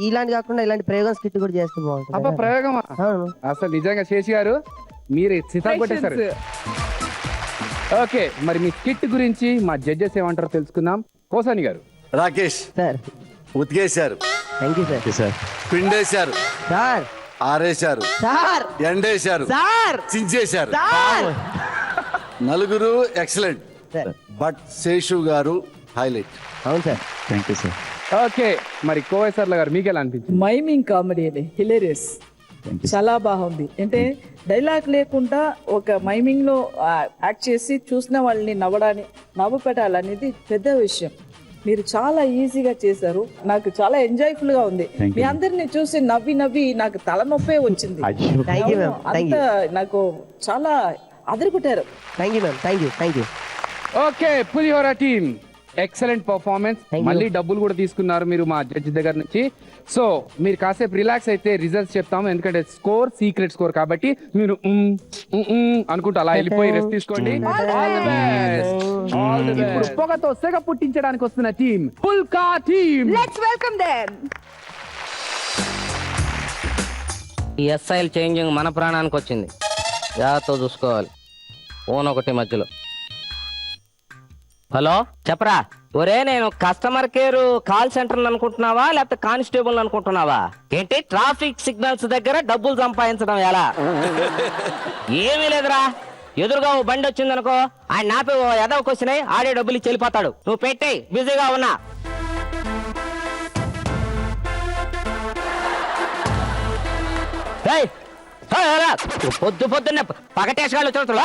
ఇలాంటి కాకుండా ఇలాంటి ప్రయోగం స్కిట్ కూడా చేస్తే అబ్బా బాగుంటుంది. ప్రయోగమా? అవును. అసలు నిజంగా శేషి గారు మీరు సితా కొట్టేశారు. ఓకే, మరి మీ స్కిట్ గురించి మా జడ్జెస్ ఏమంటారో తెలుసుకుందాం. కోసాని గారు. రాకేష్ సార్ ఉతికేశారు, థ్యాంక్ యూ సార్. పిండేశారు, సార్ ఆరేశారు, సార్ ఎండేశారు, సార్ చించేశారు. సార్ నలుగురు ఎక్సలెంట్, సార్ బట్ శేషు గారు హైలైట్. అవును sir. Thank you sir. Okay, మరి కోవేశ్వర్ల గారు మీకు ఎలా అనిపించింది? మైమింగ్ కామెడీ అండి, హిలేరియస్, చాలా బాగుంది. అంటే డైలాగ్ లేకుండా ఒక మైమింగ్ లో యాక్ట్ చేసి చూసిన వాళ్ళని నవ్వు పెట్టాలనేది పెద్ద విషయం. మీరు చాలా ఈజీగా చేశారు. నాకు చాలా ఎంజాయ్ఫుల్ గా ఉంది. మీ అందరిని చూసి నవ్వి నాకు తలనొప్పే వచ్చింది. Thank you ma'am. థ్యాంక్ అంత యూ. నాకు చాలా అదరుకుట్టారు. Thank you ma'am. Thank you. Thank you. Okay, pulihora team excellent performance. Thank you. మళ్ళీ డబ్బులు కూడా తీసుకున్నారు మీరు మా జడ్జి దగ్గర నుంచి. సో మీరు కాసేపు రిలాక్స్ అయితే రిజల్ట్స్ చెప్తాము. ఎందుకంటే స్కోర్ సీక్రెట్ స్కోర్ కాబట్టి మీరు అనుకుంటా అలా వెళ్ళిపోయి రెస్ట్ తీసుకోండి. ఇప్పుడు పొగతో సెగ పుట్టించడానికి వస్తున్న team Pulka team. Let's welcome them. ఈ ఎస్ఐల్ చేంజింగ్ మన ప్రాణానికి వచ్చింది. జాగ్రత్తగా చూసుకోవాలి. ఫోన్ ఒకటి మధ్యలో. హలో చెప్పరా. ఒరే నేను కస్టమర్ కేర్ కాల్ సెంటర్ అనుకుంటున్నావా లేకపోతే కానిస్టేబుల్ అనుకుంటున్నావా? ఏంటి ట్రాఫిక్ సిగ్నల్స్ దగ్గర డబ్బులు సంపాదించడం ఎలా? ఏమీ లేదురా, ఎదురుగా ఓ బండి వచ్చిందనుకో, ఆయన నాపే ఎదవ క్వశ్చన్ ఆడే డబ్బులు ఇచ్చి వెళ్ళిపోతాడు. నువ్వు పెట్టేయ్, బిజీగా ఉన్నా. పొద్దున్నే పగటేసాలు చూస్తున్నా.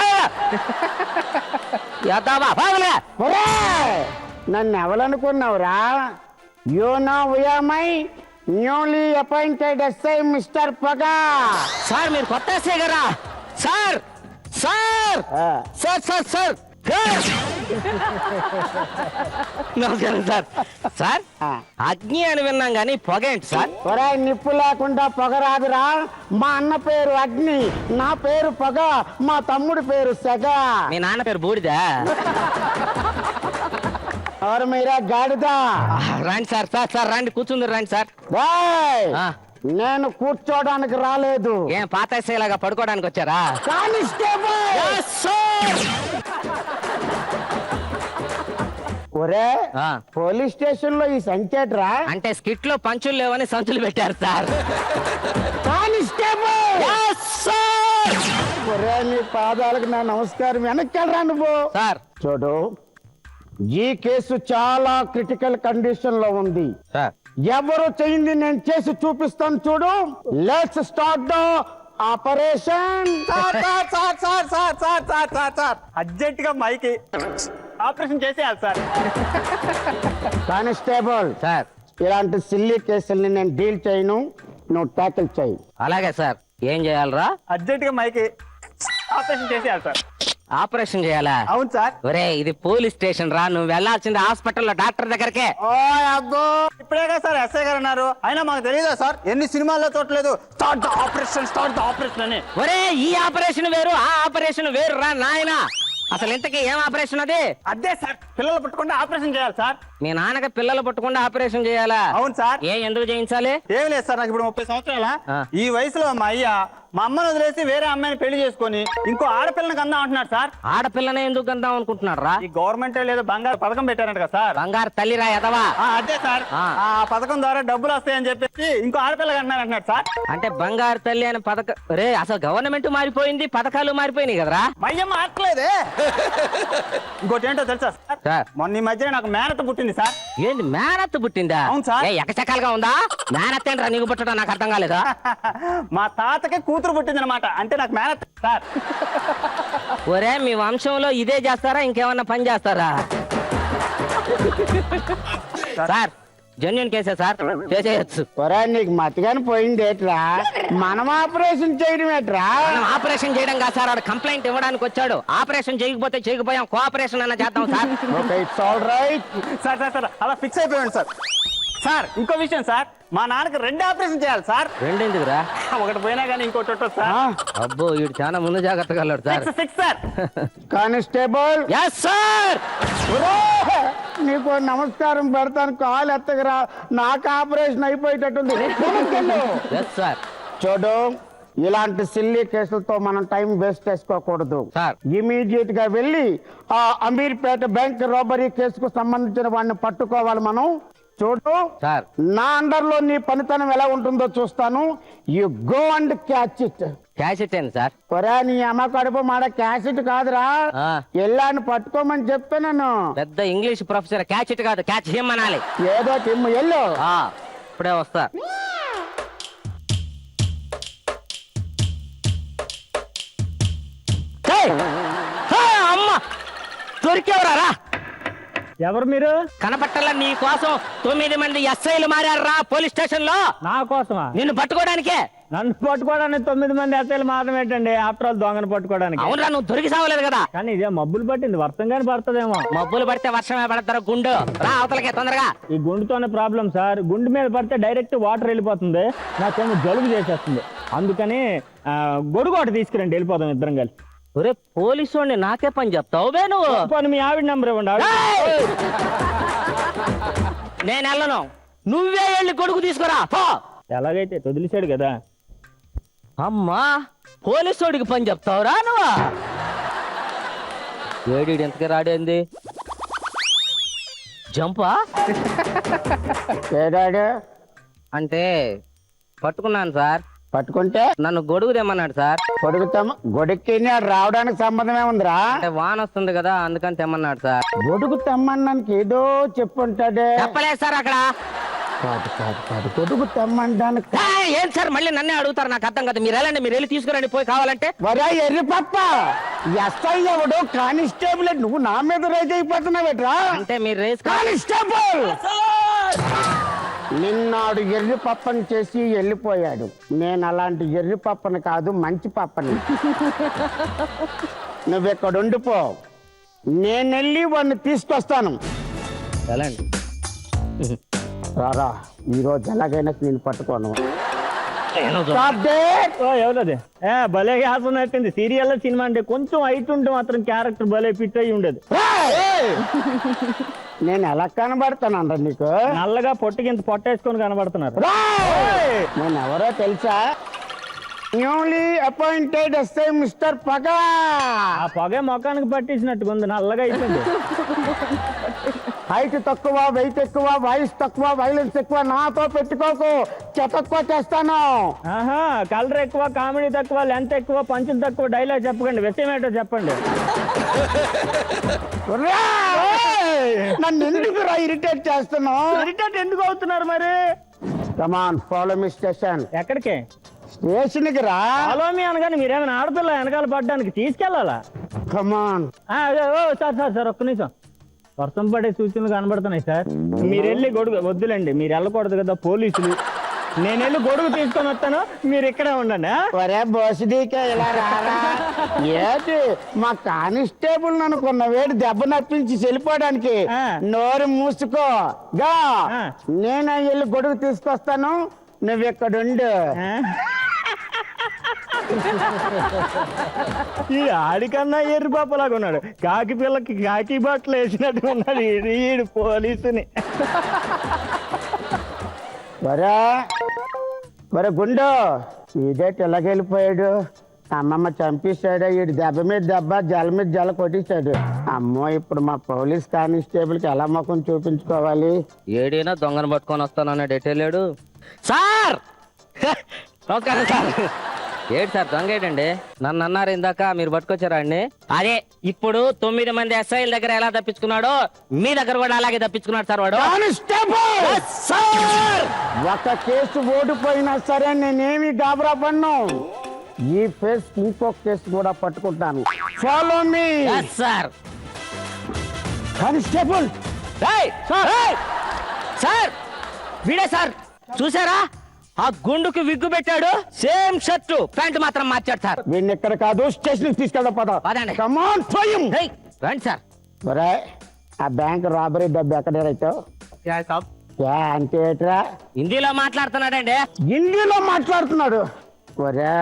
నన్ను ఎవరనుకున్నావురా? You know we are my newly appointed SI mister Paga. Sir మీరు కొత్త ఎస్ఐ గారా? Sir sir sir sir sir నమస్కారం సార్. సార్ అగ్ని అని విన్నాం కానీ పొగ ఏంటి సార్? ఒరే నిప్పు లేకుండా పొగ రాదురా. మా అన్న పేరు అగ్ని, నా పేరు పొగ, మా తమ్ముడి పేరు సెగ. మీ నాన్న పేరు బూడిదా? ఎవరు మీరా గాడిదా? రండి సార్. సార్ సార్ రండి, కూర్చుంది రండి సార్. ఏయ్, నేను కూర్చోడానికి రాలేదు. ఏం పాత ఎస్ఐ లాగా పడుకోవడానికి వచ్చారా? కానిస్టేబుల్. ఒరే పోలీస్ స్టేషన్ లో ఈ సంచేట్రా? అంటే స్కిట్ లో పంచులు లేవని సంచులు పెట్టారు సార్. కానిస్టేబుల్. ఒరే నీ పాదాలకు నా నమస్కారం. వెనక్కెళ్ళరా నువ్వు. సార్ చూడు, ఈ కేసు చాలా క్రిటికల్ కండిషన్ లో ఉంది. సార్ ఎవరు చేయింది నేను చేసి చూపిస్తాను. చూడు, let's start the operation. Urgent గా మైకి ఆపరేషన్ చేసేయాలి సార్. కానిస్టేబుల్ సార్ ఇలాంటి సిల్లీ కేసుల్ని నేను డీల్ చేయను, నువ్వు ట్యాకిల్ చేయి. అలాగే సార్. ఏం చేయాలరా? అర్జెంట్ గా మైకి ఆపరేషన్ చేసేయాలి సార్. ఆపరేషన్ చేయాలా? అవును సార్. ఒరే ఇది పోలీస్ స్టేషన్ రా, నువ్వు వెళ్లాల్సింది హాస్పిటల్లో డాక్టర్ దగ్గరకే. ఇప్పుడే కదా సార్ ఎస్ఐ గారు అన్నారు. అయినా మాకు తెలియదా సార్? ఎన్ని సినిమాల్లో చూడలేదు స్టార్ట్ ద ఆపరేషన్ అని. ఒరే ఈ ఆపరేషన్ వేరు ఆ ఆపరేషన్ వేరు రా నాయనా. అసలు ఇంతకీ ఏం ఆపరేషన్ అది? అదే సార్, పిల్లలు పట్టుకుంటే ఆపరేషన్ చేయాలి సార్. మీ నాన్నకి పిల్లలు పట్టుకుండా ఆపరేషన్ చేయాలా? అవును సార్. ఎందుకు చేయించాలి? ఏం లేదు సార్, నాకు ఇప్పుడు 30 సంవత్సరాల. ఆ. ఈ వయసులో మా అయ్య మా అమ్మని వదిలేసి వేరే అమ్మాయిని పెళ్లి చేసుకొని ఇంకో ఆడపిల్లని కందాం అంటున్నాడు సార్. ఆడపిల్లనే ఎందుకు అందాం అనుకుంటున్నాడు రా? ఈ గవర్నమెంట్ లేదో బంగారు పథకం పెట్టారంట కదా సార్. బంగారు తల్లిరా ఎదవా. అదే సార్, ఆ పథకం ద్వారా డబ్బులు వస్తాయని చెప్పేసి ఇంకో ఆడపిల్ల కంటున్నారు అంటున్నాడు సార్. అంటే బంగారు తల్లి అనే పథకం రే, అసలు గవర్నమెంట్ మారిపోయింది, పథకాలు మారిపోయినాయి కదరా. మయ్యమ్మ ఆటలేదే. ఇంకోటి ఏంటో తెలుసా సార్? సార్, మొన్న ఈ మధ్యన నాకు మేనత పుట్టింది సార్. ఏంది మేనత్త పుట్టిందా? అవును సార్. ఎకచకాలుగా ఉందా? మేనత్త ఏంట్రా నీకు పుట్టడం నాకు అర్థం కాలేదా? మా తాతకి కూతురు పుట్టింది అనమాట, అంటే నాకు మేనత్ సార్. ఒరే మీ వంశంలో ఇదే చేస్తారా, ఇంకేమన్నా పని చేస్తారా? సార్ జెన్యున్ కేసే సార్, చేసేయచ్చు. ఒరే నీకు మతిగాని పోయింది ఏట్రా? మనం ఆపరేషన్ చేయడం ఏట్రా? మనం ఆపరేషన్ చేయడం కాదు సార్, వాడు కంప్లైంట్ ఇవ్వడానికి వచ్చాడు. ఆపరేషన్ చేయకపోతే చేయకపోయాం, కోఆపరేషన్ అన్న చేద్దాం sir. Okay, it's all right. Sir sir sir అలా ఫిక్స్ అయిపోయాడు సార్. సార్ ఇంకో విషయం సార్, మా నాన్నకి 2 ఆపరేషన్ చేయాలి సార్. రెండెందుకురా? ఒకటి పోయినా కానీ ఇంకోటి ఉంటుంది సార్. అబ్బో వీడు చాలా ముందు జాగ్రత్తగా వెళ్ళాడు sir. 6 sir. Constable. Yes sir. నీకు నమస్కారం పెడతాను, కాలు ఎత్తగరా. నాకు ఆపరేషన్ అయిపోయేటట్టుంది. Yes sir. చూడు, ఇలాంటి సిల్లీ కేసులతో మనం టైం వేస్ట్ చేసుకోకూడదు సార్. ఇమీడియట్ గా వెళ్ళి ఆ అమీర్పేట బ్యాంక్ రాబరీ కేసుకు సంబంధించిన వాడిని పట్టుకోవాలి మనం. చూడు సార్, నా అండర్ లో నీ పనితనం ఎలా ఉంటుందో చూస్తాను. You go and catch it. Cash ఇట్టేంది సార్? ఒరే నీ అమ్మ కడుపు మాడ క్యాచ్ ఇట్ కాదురా, ఎల్లాన్ని పట్టుకోమని చెప్తే నేను. పెద్ద ఇంగ్లీష్ ప్రొఫెసర్, క్యాచ్ ఇట్ కాదు క్యాచ్ హిమ్ అనాలి. ఏదో టిమ్ ఎల్లు. ఇప్పుడే వస్తా. అమ్మ దొరికేవరా? ఎవరు మీరు? కనపట్టల నీ కోసం 9 మంది ఎస్ఐలు మారారా పోలీస్ స్టేషన్ లో. నా కోసమా? నిన్ను పట్టుకోవడానికే. నన్ను పట్టుకోవడానికి 9 మంది ఎస్ఐలు మాత్రం ఏంటండి? ఆఫ్టర్ ఆల్ దొంగను పట్టుకోవడానికి. అవునరా, నువ్వు దొరికి సావలేదు కదా. కానీ ఇదే మబ్బులు పట్టింది, వర్షం కానీ పడుతుందేమో. మబ్బులు పడితే వర్షమే పడతారు. గుండు రా అవతలకే తొందరగా. ఈ గుండుతోనే ప్రాబ్లం సార్. గుండు మీద పడితే డైరెక్ట్ వాటర్ వెళ్ళిపోతుంది, నాకేమో జలుబు చేసేస్తుంది. అందుకని గొడుగు ఒకటి తీసుకురండి, వెళ్ళిపోతాం ఇద్దరం కలిసి. ఒరే పోలీసు వాడిని నాకే పని చెప్తావు బే నువ్వు. పని మీ ఆవిడ నెంబర్ ఇవ్వండి. నేను వెళ్ళను, నువ్వే వెళ్ళి గొడుగు తీసుకురా. ఎలాగైతే వదిలేశాడు కదా. అమ్మా పోలీసు వాడికి పని చెప్తావురా నువ్వు? ఏడి ఎంతకి రాడేంది? జంపా ఏడాడు అంటే పట్టుకున్నాను సార్. పట్టుకుంటే నన్ను గొడుగు తెమ్మన్నాడు సార్. గొడుగుతాం. గొడుక్కి రావడానికి సంబంధం ఏముందిరా? అంటే వాన వస్తుంది కదా అందుకని తెమ్మన్నాడు సార్. గొడుగు తెమ్మన్నానికి ఏదో చెప్పుంటాడే. చెప్పలేదు సార్ అక్కడ. కాదు కాదు కాదు, గొడుగు తెమ్మంటానికి. ఏం సార్ మళ్ళీ నన్నే అడుగుతారు, నాకు అర్థం కదా. మీరు వెళ్ళండి, మీరు వెళ్ళి తీసుకురండి పోయి కావాలంటే. వరా ఎర్రి పప్ప, ఎస్ఐ ఎవడు కానిస్టేబుల్, నువ్వు నా మీద రైజ్ అయిపోతున్నావేట్రా? అంటే మీరు రేస్ కానిస్టేబుల్ నిన్నాడు ఎర్రి పప్పని చేసి వెళ్ళిపోయాడు. నేను అలాంటి ఎర్రి పప్పని కాదు, మంచి పప్పని. నువ్వెక్కడ ఉండిపో, నేను వెళ్ళి వాడిని తీసుకొస్తాను. వెళ్ళండి. రారా, ఈరోజు ఎలాగైనా నేను పట్టుకోను. ఎవరది? భలే హాసం అయిపోయింది. సీరియల్ సినిమా అంటే కొంచెం హైట్ ఉంటే మాత్రం క్యారెక్టర్ భలే ఫిట్ అయ్యి ఉండేది. నేను ఎలా కనబడతానంట నీకు? నల్లగా పొట్టుకింత పొట్టేసుకొని కనబడుతున్నారు. నేను ఎవరో తెలుసా? Newly appointed SI mister Paga. ఆ పొగ ముఖానికి పట్టించినట్టుగా ఉంది, నల్లగా అయిపోయింది. హైట్ తక్కువ, వెయిట్ ఎక్కువ, వాయిస్ తక్కువ, వైలెన్స్ ఎక్కువ నాతో పెట్టుకోకు, చెతక్కువ చేస్తాను. ఆహా, కలర్ ఎక్కువ, కామెడీ తక్కువ, లెంత్ ఎక్కువ, పంచులు తక్కువ, డైలాగ్ చెప్పకండి, విషయం ఏంటో చెప్పండి. నన్ను ఎందుకు ఇరిటేట్ చేస్తున్నావు? ఇరిటేట్ ఎందుకు అవుతున్నారు మరి? Come on follow me station. ఎక్కడికి? స్టేషన్ కి రా. ఫాలో మీ అనగానే మీరేమైనా ఆడపిల్ల వెనకాల పడ్డానికి తీసుకెళ్లాలా? కమాన్. సార్ సార్ సార్ ఒక్క నిమిషం, వర్షం పడే సూచనలు కనబడుతున్నాయి సార్. మీరు వెళ్ళి గొడుగు వద్దులేండి, మీరు వెళ్ళకూడదు కదా, పోలీసులు. నేను వెళ్ళి గొడుగు తీసుకొని వస్తాను, మీరు ఇక్కడే ఉండండి. ఒరే బోసిడీకే ఇలా రారా. ఏంటి మా కానిస్టేబుల్ అనుకున్న వేడి దెబ్బ నప్పించి వెళ్ళిపోవడానికి? నోరు మూసుకో గా. నేను వెళ్ళి గొడుగు తీసుకొస్తాను, నువ్వు ఇక్కడుండు. ఈ ఆడికన్నా ఎర్రి పాపలాగా ఉన్నాడు, కాకి పిల్లకి కాకి బట్టలు వేసినట్టు ఉన్నాడు ఈడు పోలీసుని. ఒరే గుండు, ఇదేటి ఇలాగెళ్ళిపోయాడు. అమ్మమ్మ చంపేశాడు. వీడి దెబ్బ మీద దెబ్బ, జల మీద జల కొట్టేశాడు. అమ్మో, ఇప్పుడు మా పోలీస్ కానిస్టేబుల్ కి ఎలా ముఖం చూపించుకోవాలి? ఏడైనా దొంగను పట్టుకొని వస్తానన్నాడు ఎట్టేలేడు. సార్ నమస్కారం సార్. ఏడు సార్ దొంగ ఏంటండి? నన్ను అన్నారు ఇందాక, మీరు పట్టుకొచ్చారా అండి? అదే ఇప్పుడు 9 మంది ఎస్ఐల దగ్గర ఎలా తప్పించుకున్నాడో మీ దగ్గర కూడా అలాగే తప్పించుకున్నాడు సార్ వాడు. ఒక కేసు ఓడిపోయినా సరే నేనేమి గాబరా పన్ను. ఈ ఫేస్ ఇంకొక కేసు కూడా పట్టుకుంటాను. Follow me sir. Constable. Sir వీడే సార్, చూసారా? ఆ గుండుకి విగ్గు పెట్టాడు, సేమ్ షర్టు ప్యాంట్ మాత్రం మార్చాడు సార్. వీడిని ఎక్కడ కాదు, స్టేషన్ తీసుకెళ్దాం పద. పదండి. Come on, try him. రండి సార్. ఒరేయ్, ఆ బ్యాంక్ రాబరీ డబ్బు ఎక్కడ రైతావు? అంటే ఏట్రా? హిందీలో మాట్లాడుతున్నాడండి. హిందీలో మాట్లాడుతున్నాడు. ఒరే,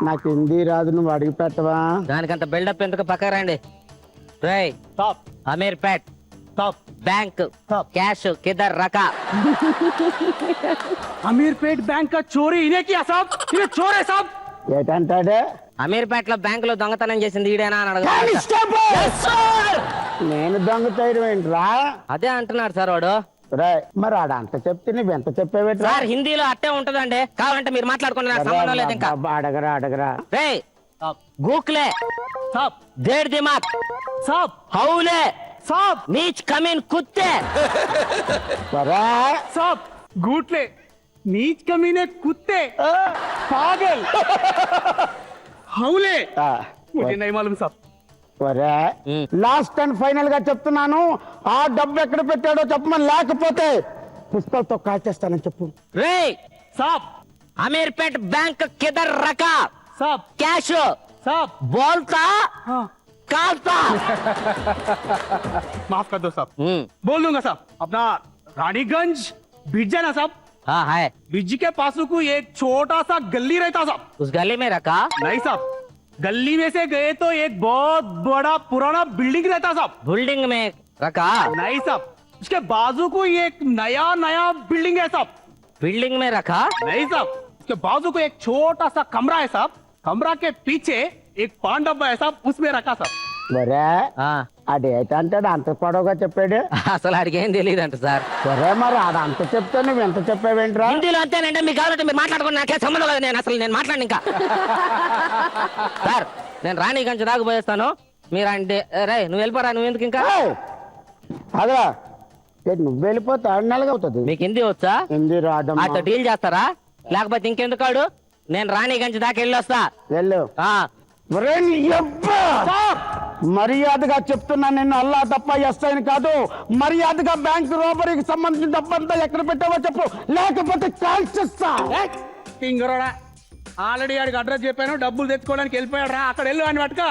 నాకు హిందీ రాదు, నువ్వు అడిగి పెట్టవా? దానికంత బిల్డప్ ఎందుకు? పక్క రండి. రేయ్ అమీర్ పేట్ बैंक कैश किधर रखा? అమీర్పేట్ బ్యాంక్ का चोरी इन्हें किया साहब, ये चोर है साहब. ఏటంటాడు? అమీర్పేట లో బ్యాంక్ లో దొంగతనం చేసింది ఈడేనా అని అడగ. నేను దొంగతనం ఏంట్రా? అదే అంటున్నాడు సార్ వాడు. మరి ఆడ అంత చెప్తే నువ్వు ఎంత చెప్పేవేట్రా? సార్ హిందీలో అట్టే ఉంటదండి, కావాలంటే మీరు మాట్లాడుకునే సంబంధం లేదు ఇంకా. అడగరా అడగరా. రేయ్ గూక్లే సాబ్, దేడ్ దిమాగ్ సాబ్, హౌలే साहब, नीच कमीन कुत्ते साहब, गूटले नीच कमीने कुत्ते पागल हौले मुझे नहीं मालूम साहब. లాస్ట్ అండ్ ఫైనల్ గా చెప్తున్నాను, ఆ డబ్బు ఎక్కడ పెట్టాడో చెప్పమని, లేకపోతే పిస్తల్ తో కాల్చేస్తానని చెప్పు. రే సాబ్, అమీర్పేట్ బ్యాంక్ కిధర్ రఖా? साहब कैश साहब, बोलता कालता. माफ कर दो साहब, बोल दूंगा साहब. अपना रानीगंज ब्रिज है ना साहब? हाँ है. ब्रिज के पास को एक छोटा सा गली रहता साहब. उस गली में रखा? नहीं साहब, गली में से गए तो एक बहुत बड़ा पुराना बिल्डिंग रहता साहब. बिल्डिंग में रखा? नहीं साहब, उसके बाजू को एक नया बिल्डिंग है साहब. बिल्डिंग में रखा? नहीं साहब, उसके बाजू को एक छोटा सा कमरा है साहब. कमरा के पीछे एक पान डब्बा है साहब, उसमें रखा साहब. అదేంటాడు అంత పొడవుగా చెప్పాడు? అసలు ఆడికి ఏం తెలియదంట సార్. సరే, మరి ఆడ అంత చెప్తే నువ్వు ఎంత చెప్పావేంట్రా? హిందీలో అంతేనంటే మీకు కావాలంటే మీరు మాట్లాడుకుని నాకే సంబంధం లేదు. నేను మాట్లాడి ఇంకా సార్, నేను రాణిగంజ్ దాకా పోయేస్తాను. మీరు అంటే రే నువ్వు వెళ్ళిపోరా, నువ్వు ఎందుకు ఇంకా? అదా నువ్వు వెళ్ళిపోతా 6 నెలలు అవుతుంది. మీకు హిందీ వచ్చా? హిందీ రాదమ్మా. అటు డీల్ చేస్తారా? లేకపోతే ఇంకెందుకాడు, నేను రాణిగంజ్ దాకా వెళ్ళొస్తా. వెళ్ళు. మర్యాదగా చెప్తున్నా, నిన్ను అల్లా తప్ప ఎస్ఐని కాదు. మర్యాదగా బ్యాంక్ రోబరీకి సంబంధించిన డబ్బంతా ఎక్కడ పెట్టావో చెప్పు, లేకపోతే కాల్చేస్తా. పింగరోడా, ఆల్రెడీ ఆడికి అడ్రస్ చెప్పాను, డబ్బులు తెచ్చుకోవడానికి వెళ్ళిపోయాడు రా. అక్కడ వెళ్ళు అని పట్టుకో.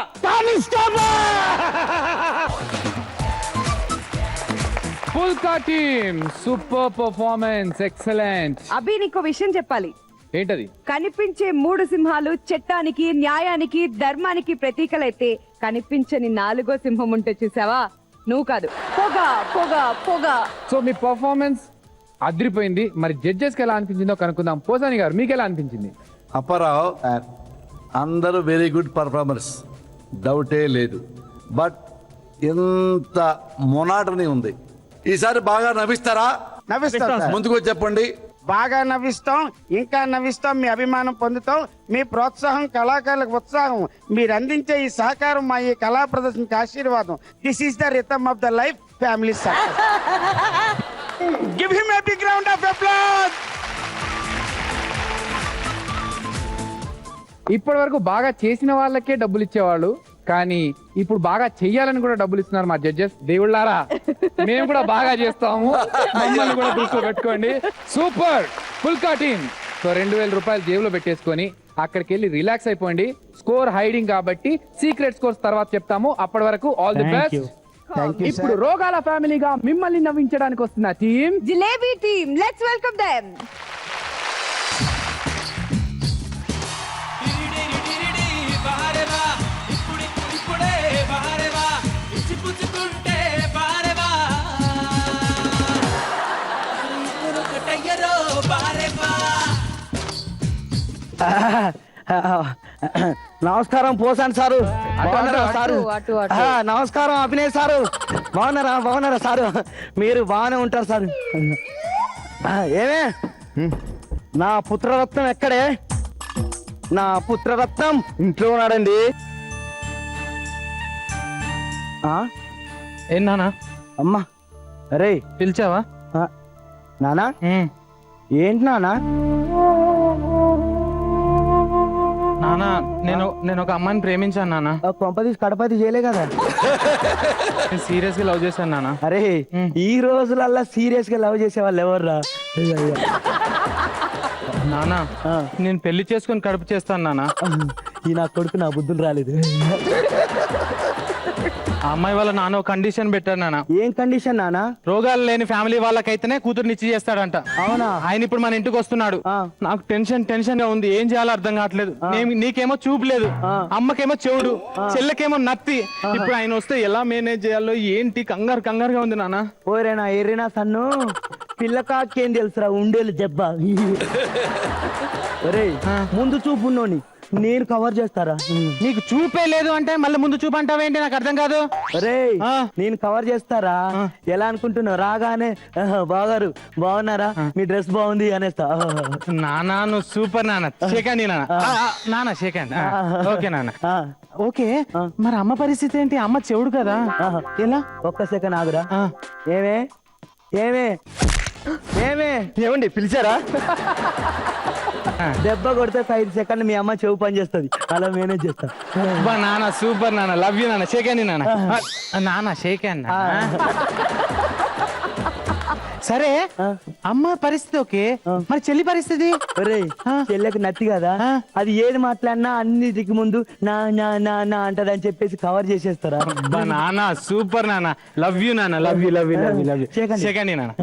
Phulka team super performance, excellent. Abhi నీకు విషయం చెప్పాలి. ఏంటది? కనిపించే 3 సింహాలు చట్టానికి, న్యాయానికి, ధర్మానికి ప్రతీకలైతే కనిపించని 4వ సింహం ఉంటే చూసావా? నువ్వు కాదు, పొగ పొగ పొగ. సో మీ పర్ఫార్మెన్స్ అదిరిపోయింది. మరి జడ్జెస్ కి ఎలా అనిపించిందో కనుక్కుందాం. పోసాని గారు, మీకు ఎలా అనిపించింది? అప్పారావు, అందరూ వెరీ గుడ్ పర్ఫార్మెన్స్, డౌటే లేదు. బట్ ఎంత మొనాటనీ ఉంది. ఈసారి బాగా నవ్విస్తారా? నవ్విస్తాం. ముందుకు వచ్చి చెప్పండి. బాగా నవ్విస్తాం, ఇంకా నవ్విస్తాం. మీ అభిమానం పొందుతాం. మీ ప్రోత్సాహం కళాకారులకు ఉత్సాహం. మీరు అందించే ఈ సహకారం మా ఈ కళా ప్రదర్శనకి ఆశీర్వాదం. This is the rhythm of the life family circus. Give him a big round of applause. ఇప్పటి వరకు బాగా చేసిన వాళ్ళకే డబ్బులు ఇచ్చేవాళ్ళు, కానీ ఇప్పుడు బాగా చెయ్యాలని కూడా డబ్బులు ఇస్తున్నారు మా జడ్జెస్. దేవుళ్ళారా, మేము కూడా బాగా చేస్తాము, మమ్మల్ని కూడా దృష్టిలో పెట్టుకోండి. Super phulka team. సో 2000 రూపాయలు జేబులో పెట్టేసుకొని అక్కడికి వెళ్ళి రిలాక్స్ అయిపోండి. స్కోర్ హైడింగ్ కాబట్టి సీక్రెట్ స్కోర్స్ తర్వాత చెప్తాము. అప్పటి వరకు ఆల్ ది బెస్ట్. ఇప్పుడు రోగాల ఫ్యామిలీగా మిమ్మల్ని నవ్వించడానికి వస్తున్న team jalebi team. Let's welcome them. నమస్కారం పోసాను సారు. బాగున్నారా సారు? అటు, అటు. నమస్కారం అభినయ్ సారు. బాగున్నారా సారు? మీరు బాగానే ఉంటారు సారు. ఏమే నా పుత్రరత్నం ఎక్కడే? నా పుత్రరత్నం ఇంట్లో ఉన్నాడండి. ఏం నానా అమ్మా అరే పిలిచావా? నానా ఏంటి నానా? నానా నేను ఒక అమ్మాయిని ప్రేమించాను నానా. కొంపదీసి కడపతి చేయలే కదా? నేను సీరియస్ గా లవ్ చేశాను నానా. అరే ఈ రోజులల్లా సీరియస్ గా లవ్ చేసే వాళ్ళు ఎవర్రా? నానా నేను పెళ్లి చేసుకొని కడుపు చేస్తాను నానా. ఈ నా కొడుకు నా బుద్ధులు రాలేదు. ఆ అమ్మాయి వాళ్ళ నాన్న ఒక కండిషన్ పెట్టాడు నాన్న. ఏం కండిషన్ నానా? రోగాలు లేని ఫ్యామిలీ వాళ్ళకైతేనే కూతురు నిచ్చి చేస్తాడంట. అవునా? ఆయన ఇప్పుడు మన ఇంటికి వస్తున్నాడు. నాకు టెన్షన్ గా ఉంది, ఏం చేయాలో అర్థం కావట్లేదు. నీకేమో చూపు లేదు, అమ్మకేమో చెవుడు, చెల్లెకేమో నత్తి. ఇప్పుడు ఆయన వస్తే ఎలా మేనేజ్ చేయాలో ఏంటి కంగారుగా ఉంది నాన్న. ఓరేనా ఎర్రినా సన్ను పిల్లకాకేం తెలుసురా ఉండేలు దెబ్బ. ఒరే ముందు చూపు ఉన్నోని నేను కవర్ చేస్తారా? నీకు చూపే లేదు అంటే మళ్ళీ ముందు చూపు అంటావేంటి? నాకు అర్థం కాదు. అరే నేను కవర్ చేస్తారా? ఎలా అనుకుంటున్నావు? రాగానే బాగారు బాగున్నారా, మీ డ్రెస్ బాగుంది అనేస్తా. నానా నువ్వు సూపర్ నాన్న. షేకండి నాన్న షేకండి. ఓకే నాన్న. ఓకే మరి అమ్మ పరిస్థితి ఏంటి? అమ్మ చెవుడు కదా, ఎలా? ఒక్క సెకండ్ ఆగురా. ఏమే ఏమండి పిలిచారా? దెబ్బ కొడితే 5 సెకండ్ మీ అమ్మ చెవు పని చేస్తుంది, అలా మేనేజ్ చేస్తా. నాన్న సూపర్ నాన్న, లవ్ యూ నాన్న. షేకండి నాన్న షేకండి. సరే అమ్మ పరిస్థితి ఓకే, మరి చెల్లి పరిస్థితి? చెల్లెకి నత్తి కదా, అది ఏది మాట్లాడినా అన్ని దిక్కు ముందు నా నా నా నా అంటదని చెప్పేసి కవర్ చేసేస్తారా? నాన్న సూపర్ నాన్న, లవ్ యూ నాన్న. Love you love you love you love you. షేకండి నాన్న.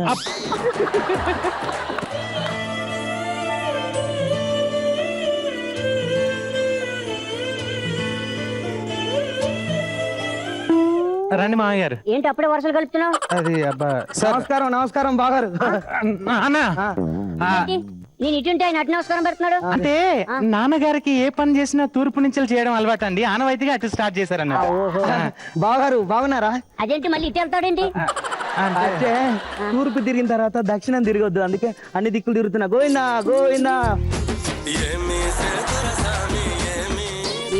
రండి మామయ్య గారు. ఏంటి అప్పుడే వర్షాలు కలుపుతున్నావు? అది అబ్బా నమస్కారం బాగారు. నేను ఇటుంటే ఆయన అటు నమస్కారం పెడుతున్నాడు. అంటే నాన్నగారికి ఏ పని చేసినా తూర్పు నుంచి చేయడం అలవాటు అండి, ఆనవాయితీగా అటు స్టార్ట్ చేశారన్న. బాగారు బాగున్నారా? అదేంటి మళ్ళీ ఇటు వెళ్తాడేంటి? అంటే తూర్పు తిరిగిన తర్వాత దక్షిణం తిరగొద్దు, అందుకే అన్ని దిక్కులు తిరుగుతున్నా. గోవిందా.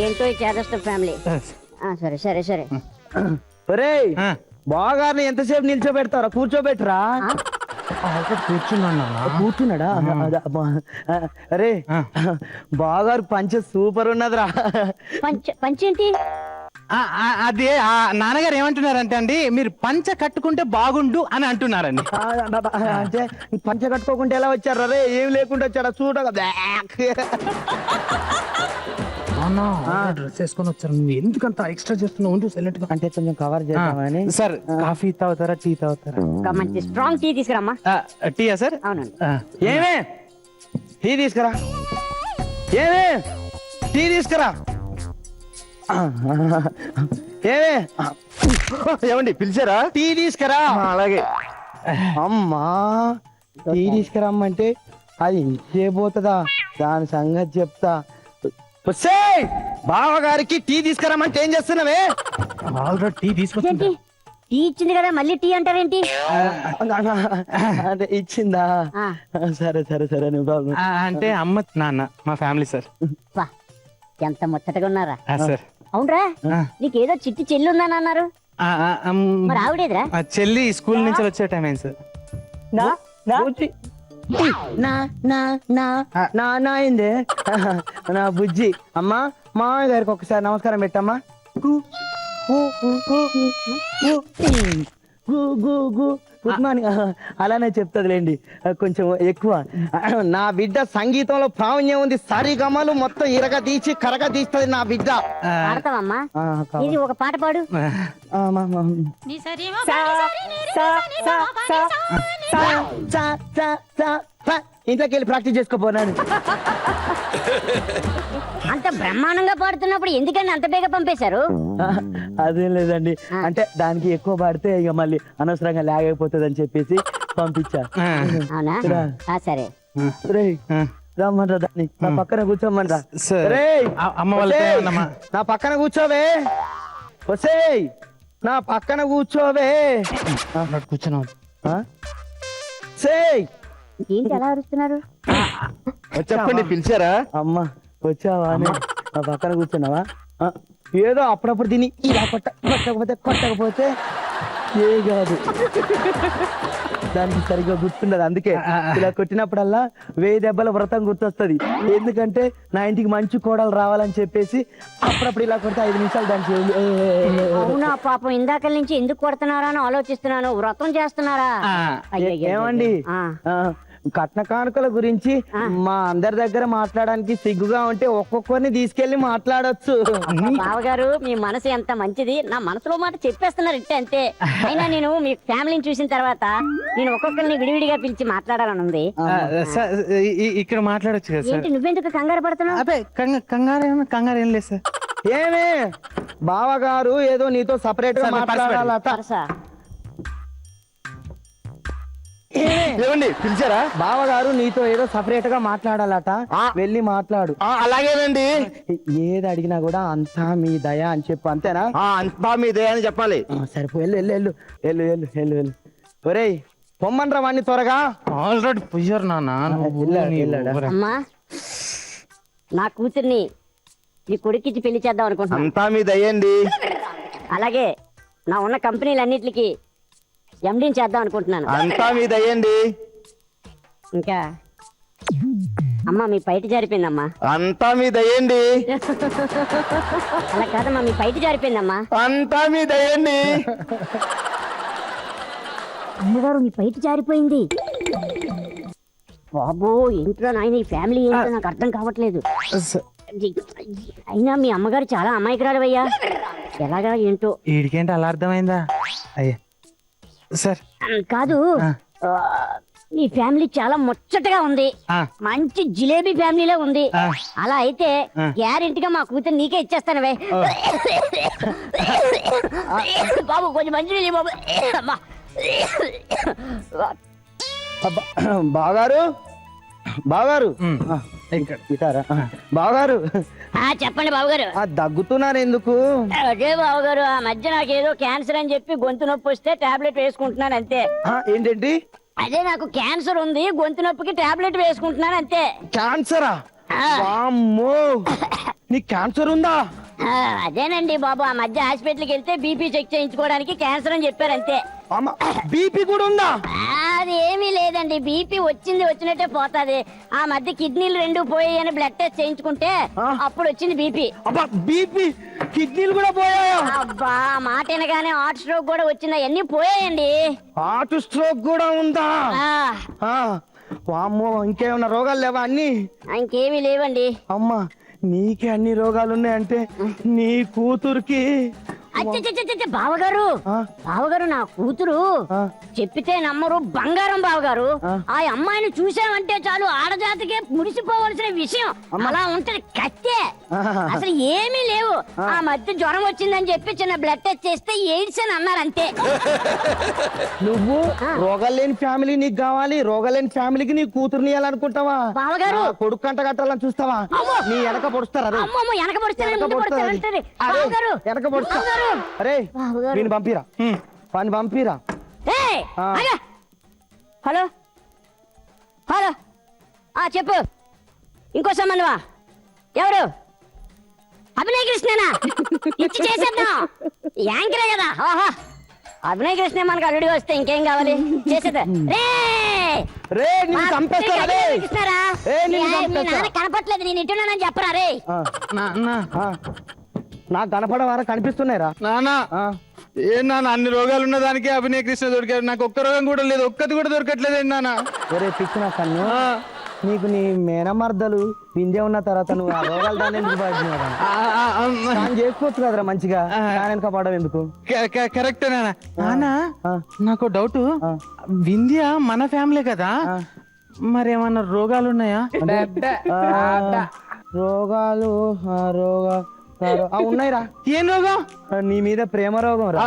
ఏంటో ఈ చేదస్త ఫ్యామిలీ. సరే ఒరేయ్ బాగారిని ఎంతసేపు నిల్చోబెడతారా? కూర్చోబెట్టరా? కూర్చున్నాడా? అరే బాగారు పంచ సూపర్ ఉన్నదిరా. పంచేంటి? అదే నాన్నగారు ఏమంటున్నారంటే అండి, మీరు పంచ కట్టుకుంటే బాగుండు అని అంటున్నారండి. అంటే పంచ కట్టుకోకుంటే ఎలా వచ్చారా? రే ఏం లేకుండా వచ్చారా? చూడగా డ్రెస్ వేసుకొని వచ్చారు, నువ్వు ఎందుకంత ఎక్స్ట్రా చేస్తున్నావు? సైలెంట్ గా అంటే కొంచెం కవర్ చేద్దామని. సార్ కాఫీ తాగుతారా, టీ తాగుతారా? మంచి స్ట్రాంగ్ టీ తీసుకురామ్మా. టీయా సార్? అవునండి. ఏమే టీ తీసుకురా. ఏమండి పిలిచారా? టీ తీసుకురా. అలాగే అమ్మా టీ తీసుకురమ్మంటే అది ఇంకేపోతుందా? దాని సంగతి చెప్తా. బావగారికి టీ తీసుకురమ్మంటే ఏం చేస్తున్నావే? ఆల్రెడీ టీ తీసుకొచ్చింది. టీ ఇచ్చింది కదా మళ్ళీ టీ అంటారేంటి? అంటే ఇచ్చిందా? సరే అంటే అమ్మ నాన్న మా ఫ్యామిలీ సార్. ఎంత ముచ్చటగా ఉన్నారా సార్. అవునరా, నీకేదో చిట్టి చెల్లి ఉందని అన్నారు, మరి ఆవిడేదిరా? చెల్లి స్కూల్ నుంచి వచ్చే టైం అయింది సార్. అయింది నా బుజ్జి. అమ్మా మామయ్య గారికి ఒకసారి నమస్కారం పెట్టమ్మా. గుడ్ మార్నింగ్ అలానే చెప్తాదిలేండి, కొంచెం ఎక్కువ. నా బిడ్డ సంగీతంలో ప్రావీణ్యం ఉంది, సరిగమలు మొత్తం ఇరగ తీసి కరగ తీస్తుంది నా బిడ్డ. పాడతావమ్మా? ఇది ఒక పాట పాడు. ఇంట్లోకి వెళ్ళి ప్రాక్టీస్ చేసుకోపోనాను. అంత బ్రహ్మాండంగా పాడుతున్నప్పుడు ఎందుకని అంత బేగా పంపేశారు? అదేం లేదండి, అంటే దానికి ఎక్కువ పాడితే ఇక మళ్ళీ అనవసరంగా లాగ్ అయిపోతుంది అని చెప్పేసి పంపించా. అవునా? సరే రమ్మంటా దాన్ని నా పక్కన కూర్చోమంటా సరే. రేయ్, అమ్మ వాళ్ళతో ఒసేయ్, ఏమన్నామా? నా పక్కన కూర్చోవే వసేయ్ నా పక్కన కూర్చోవే కూర్చున్నాం. సేయ్ ఏంటి ఎలా అరుస్తున్నారు? చెప్పండి, పిలిచారా? అమ్మ వచ్చావా అని నా పక్కన కూర్చున్నావా? ఏదో అప్పుడప్పుడు తిని ఇలా కొట్టకపోతే ఏ కాదు దానికి సరిగ్గా గుర్తుండదు. అందుకే ఇలా కొట్టినప్పుడల్లా 1000 దెబ్బల వ్రతం గుర్తొస్తుంది. ఎందుకంటే నా ఇంటికి మంచి కోడలు రావాలని చెప్పేసి అప్పుడప్పుడు ఇలా కొడితే 5 నిమిషాలు దాని చెవులు అవునా పాపం, ఇందాక నుంచి ఎందుకు కొడుతున్నారా అని ఆలోచిస్తున్నాను. వ్రతం చేస్తున్నారా? ఏమండి కట్న కానుకల గురించి మా అందరి దగ్గర మాట్లాడడానికి సిగ్గుగా ఉంటే ఒక్కొక్కరిని తీసుకెళ్లి మాట్లాడొచ్చు. బావగారు మీ మనసు ఎంత మంచిది, నా మనసులో మాట చెప్పేస్తున్నారు ఇట్టే అంతే. అయినా నేను మీ ఫ్యామిలీని చూసిన తర్వాత నేను ఒక్కొక్కరిని విడివిడిగా పిలిచి మాట్లాడాలని ఉంది. ఇక్కడ మాట్లాడొచ్చు కదా సార్? ఏంటి నువ్వెందుకు కంగారు పడుతున్నావు? అదే కంగారు ఏం లేదు సార్. ఏమే బావగారు ఏదో నీతో సపరేట్ గా మాట్లాడాలట. ఏమండి పిలిచారా? బావగారు నీతో ఏదో సపరేట్ గా మాట్లాడాలట, వెళ్ళి మాట్లాడు. అలాగేనండి. ఏది అడిగినా కూడా అంతా మీ దయ అని చెప్పు, అంతేనా? అంతా మీ దయ అని చెప్పాలి. సరిపో వెళ్ళు వెళ్ళు వెళ్ళు వెళ్ళు వెళ్ళు వెళ్ళు వెళ్ళు. ఒరేయ్ పొమ్మన్రా వాడిని త్వరగా. ఆల్రెడీ పోయారు నాన్న. అమ్మా నా కూతుర్ని నీ కొడుకిచ్చి పెళ్లి చేద్దాం అనుకుంటున్నా. అంతా మీ దయండి. అలాగే నా ఉన్న కంపెనీలన్నిటికి ఎండీని చేద్దాం అనుకుంటున్నాను. అంతా మీ దయండి. ఇంకా అమ్మా మీ పైట జారిపోయిందమ్మా. అంతా మీ దయండి. అలా కాదమ్మా మీ పైట జారిపోయిందమ్మా. అంతా మీ దయండి. అమ్మగారు మీ పైట జారిపోయింది. బాబో ఏంట్రా నాయన ఈ ఫ్యామిలీ ఏంటో నాకు అర్థం కావట్లేదు. అయినా మీ అమ్మగారు చాలా అమాయకురాలవయ్యా. ఎలాగా ఏంటో. వీడికేంటి అలా అర్థమైందా? అయ్యా సార్ కాదు, నీ ఫ్యామిలీ చాలా ముచ్చటగా ఉంది. మంచి జిలేబీ ఫ్యామిలీలో ఉంది. అలా అయితే గ్యారెంటీగా మా కూతురు నీకే ఇచ్చేస్తానవే. బాబు కొంచెం మంచి బాబు. బావగారు బావగారు బావగారు చెప్పండి బావగారు. దగ్గుతున్నారు ఎందుకు? అదే బావగారు ఆ మధ్య నాకేదో క్యాన్సర్ అని చెప్పి గొంతు నొప్పి వస్తే టాబ్లెట్ వేసుకుంటున్నాను అంతే. ఏంటండి? అదే నాకు క్యాన్సర్ ఉంది, గొంతు నొప్పికి టాబ్లెట్ వేసుకుంటున్నాను అంతే. క్యాన్సరా? వామ్మో, నీకు క్యాన్సర్ ఉందా? అదేనండి బాబు, ఆ మధ్య హాస్పిటల్కి వెళ్తే బీపీ చెక్ చేయించుకోవడానికి క్యాన్సర్ అని చెప్పారు అంతే. బీపీ కూడా ఉందా? అది ఏమీ లేదండి, బీపీ వచ్చినట్టే పోతాది. ఆ మధ్య కిడ్నీలు 2 పోయాయని బ్లడ్ టెస్ట్ చేయించుకుంటే అప్పుడు వచ్చింది బీపీ. బీపీ కిడ్నీలు కూడా పోయాయా? అబ్బా మాట వినగానే హార్ట్ స్ట్రోక్ కూడా వచ్చింది, అన్ని పోయాయండి. హార్ట్ స్ట్రోక్ కూడా ఉందా? వామ్మో, ఇంకేమన్నా రోగాలు లేవా? అన్ని ఇంకేమీ లేవండి. అమ్మా నీకే అన్ని రోగాలు ఉన్నాయంటే నీ కూతురికి బావగారు బావగారు నా కూతురు చెప్పితే నమ్మరు, బంగారం బావగారు. ఆ అమ్మాయిని చూసామంటే చాలు ఆడజాతికే మురిసిపోవలసిన విషయం. అలా ఉంటది కత్తే, అసలు ఏమీ లేవు. ఆ మధ్య జ్వరం వచ్చిందని చెప్పి చిన్న బ్లడ్ టెస్ట్ చేస్తే ఎయిడ్స్ అని అన్నారు అంతే. నువ్వు రోగాలు లేని ఫ్యామిలీ నీకు కావాలి, రోగాలు లేని ఫ్యామిలీకి నీ కూతురుని ఇవ్వాలనుకుంటావా? బావగారు కొడుకు కంట కట్టాలని చూస్తావా? నీ వెనక పొడుస్తారా? వెనక పొడుస్తా. అరే నేను పంపిరా, పని పంపిరా. హలో హలో చెప్పు. ఇంకో సంబంధమా? ఎవరు? అభినయ్ కృష్ణనా? ఇచ్చి చేసేద్దాం. యాంకరే కదా. అభినయ్ కృష్ణ మనకు అల్లుడి వస్తే ఇంకేం కావాలి? చేసేద్దా. కనపట్లేదు, నేను ఇటున్నానని చెప్పరా రే. నాకు కనపడవారా? కనిపిస్తున్నాయిరా నానా. ఏం నాన్న అన్ని రోగాలు ఉన్న దానికి అభినయ కృష్ణ దొరికారు, నాకు ఒక్క రోగం కూడా లేదు, ఒక్కటి కూడా దొరకట్లేదు నాన్న. ఒరే పిచ్చిన కన్ను, నీకు నీ మేనమర్దలు విందే ఉన్న తర్వాత నువ్వు ఆ రోగాలు దాన్ని ఎందుకు పడుతున్నారా? చేసుకోవచ్చు కదరా మంచిగా, వెనక పడవు ఎందుకు? కరెక్ట్ నాన్న. నాకు డౌట్, వింధ్య మన ఫ్యామిలీ కదా, మరేమన్నా రోగాలు ఉన్నాయా? రోగాలు ఉన్నాయిరా. ఏం రోగం? నీ మీద ప్రేమ రోగం రా.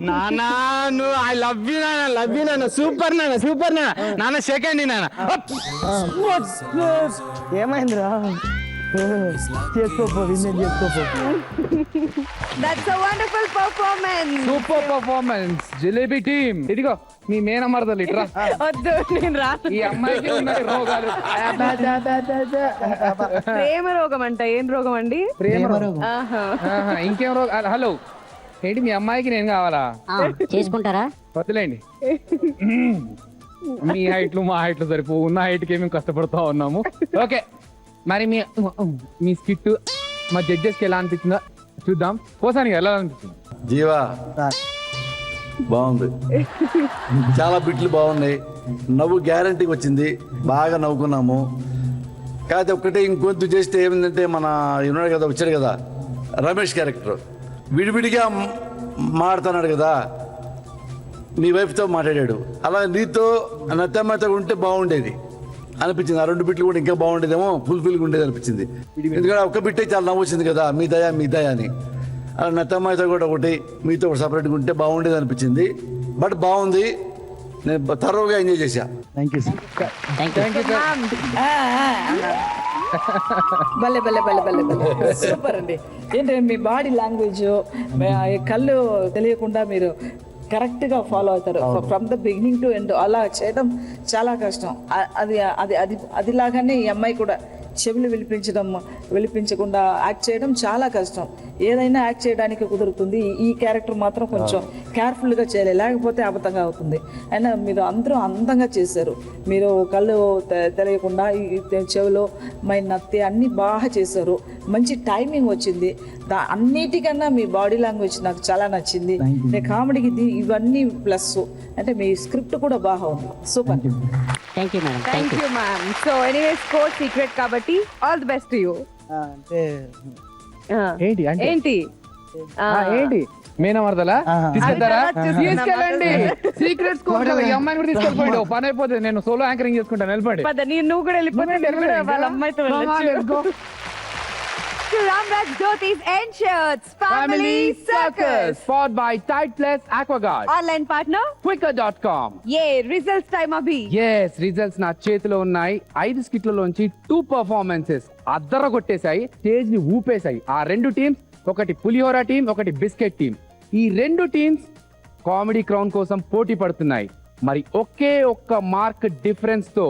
నానా నువ్వు ఐ లవ్ యూ నాన్న, లవ్ యూ నాన్న, సూపర్ నాన్న, సూపర్ నాన్న, నాన్న సెకండ్ నాన్న. ఏమైందిరా? చేసుకోపో, విన్నర్ చేసుకోపో. That's a wonderful performance. Super performance jalebi team. ఇదిగో మీ మేనమరదలు ఇట్రా. వద్దు నేను రా. ఈ అమ్మాయికి ఉన్నాయి రోగాలు. ప్రేమ రోగం అంట. ఏం రోగం అండి? ప్రేమ రోగం. ఇంకేం రోగం? హలో ఏంటి మీ అమ్మాయికి నేను కావాలా? చేసుకుంటారా? వద్దులేండి. మీ హైట్లు మా హైట్లు సరిపో, ఉన్న హైట్కి మేము కష్టపడుతూ ఉన్నాము. ఓకే మరి మీ స్కిట్ మా జడ్జెస్కి ఎలా అనిపించిందో చూద్దాం. పోసానికి ఎలా అనిపించింది? జీవా బాగుంది, చాలా బిట్లు బాగున్నాయి, నవ్వు గ్యారంటీకి వచ్చింది, బాగా నవ్వుకున్నాము. కాకపోతే ఒక్కటే ఇంకొంత చేస్తే ఏమిందంటే మన ఉన్నాడు కదా, వచ్చాడు కదా రమేష్ క్యారెక్టర్, విడివిడిగా మాట్లాడుతున్నాడు కదా, నీ వైఫ్తో మాట్లాడాడు, అలా నీతో నత్తమ్మతో ఉంటే బాగుండేది అనిపించింది. ఆ రెండు బిట్లు కూడా ఇంకా బాగుండేదేమో, ఫుల్ఫిల్గా ఉండేది అనిపించింది. ఎందుకంటే ఒక్క బిట్టే చాలా నవ్వు వచ్చింది కదా, మీ దయా అని. అలా నత్తమ్మాయితో కూడా ఒకటి, మీతో ఒకటి సపరేట్గా ఉంటే బాగుండేది అనిపించింది. బట్ బాగుంది, నేను థరోగా ఎంజాయ్ చేశా. Thank you sir. భలే భలే భలే భలే భలే సూపర్ అండి. ఏంటంటే మీ బాడీ లాంగ్వేజ్, కళ్ళు తెలియకుండా మీరు కరెక్ట్గా ఫాలో అవుతారు from the beginning to end. అలా చేయడం చాలా కష్టం. అది అది అది అదిలాగానే ఈ అమ్మాయి కూడా చెవులు విలిపించకుండా యాక్ట్ చేయడం చాలా కష్టం. ఏదైనా యాక్ట్ చేయడానికి కుదురుతుంది, ఈ క్యారెక్టర్ మాత్రం కొంచెం కేర్ఫుల్గా చేయాలి, లేకపోతే అబద్ధంగా అవుతుంది. అయినా మీరు అందరూ అందంగా చేశారు. మీరు కళ్ళు తెలియకుండా ఈ చెవులో నత్తి అన్నీ బాగా చేశారు. మంచి టైమింగ్ వచ్చింది. అన్నిటికన్నా మీ బాడీ లాంగ్వేజ్ నాకు చాలా నచ్చింది. కామెడీకి ఇవన్నీ ప్లస్. అంటే మీ స్క్రిప్ట్ కూడా బాగా ఉంది. Super. Thank you madam. Thank you ma'am. So anyway score secret కాబట్టి all the best to you. అంటే ఏంటి ఏంటి ఏంటి మేనమరదలా తీసుకెళ్తారా? తీసుకెళ్ళండి. సీక్రెట్స్ ఈ అమ్మాయిని కూడా తీసుకెళ్ళిపోయాడు. పని అయిపోతుంది, నేను సోలో యాంకరింగ్ చేసుకుంటాను. వెళ్ళిపోండి. నువ్వు కూడా వెళ్ళిపోతే వాళ్ళ అమ్మాయితో Ramraj Jyoti's End Shirts Family Circus powered by Tide Plus Aquaguard. Online partner Quicker.com. results time abhi. Yes, results నా చేతిలో ఉన్నాయి. 5 స్కిట్లలోంచి 2 పర్ఫార్మెన్సెస్ అద్దర కొట్టేశాయి, స్టేజ్ ని ఊపేశాయి. ఆ 2 టీమ్స్, ఒకటి పులిహోర టీం, ఒకటి బిస్కెట్ టీం. ఈ 2 టీమ్స్ కామెడీ క్రౌన్ కోసం పోటీ పడుతున్నాయి. మరి ఒకే ఒక్క మార్క్ డిఫరెన్స్ తో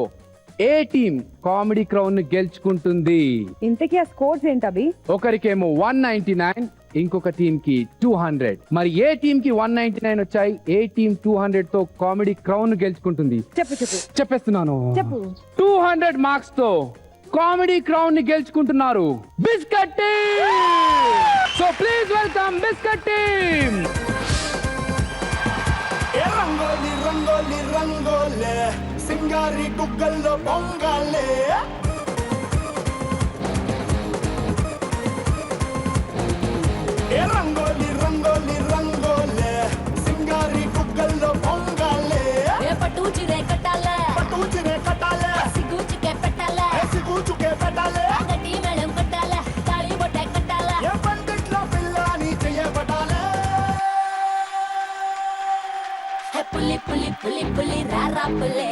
ఏ టీం కామెడీ క్రౌన్ ని గెలుచుకుంటుంది? ఇంతకీ ఆ స్కోర్స్ ఏంటవి? ఒకరికేమో 199, ఇంకొక టీం కి 200. మరి ఏ టీం కి 199 వచ్చాయి, ఏ టీం 200 తో కామెడీ క్రౌన్ గెలుచుకుంటుంది? చెప్పేస్తున్నాను. 200 మార్క్స్ తో కామెడీ క్రౌన్ ని గెలుచుకుంటున్నారు biscuit team. So please welcome biscuit team. Rangoli rangoli రంగోలే సింగారి గుగ్గల్లో పొంగాలే. రంగోలి రంగోలి రంగోలే సింగారి గుగ్గల్లో పొంగాలే. పటూచిరే కట్టాలే, పటూచిరే కట్టాలే, సిగూచుకే పెట్టాలే, సిగూచుకే పెట్టాలే, గట్టి మేళం కట్టాలే, తాళి బొట్టే కట్టాలే, ఏ పందిట్లో పిల్లని చెయ్యబడాలే. పులి పులి పులి పులి రారా పులే,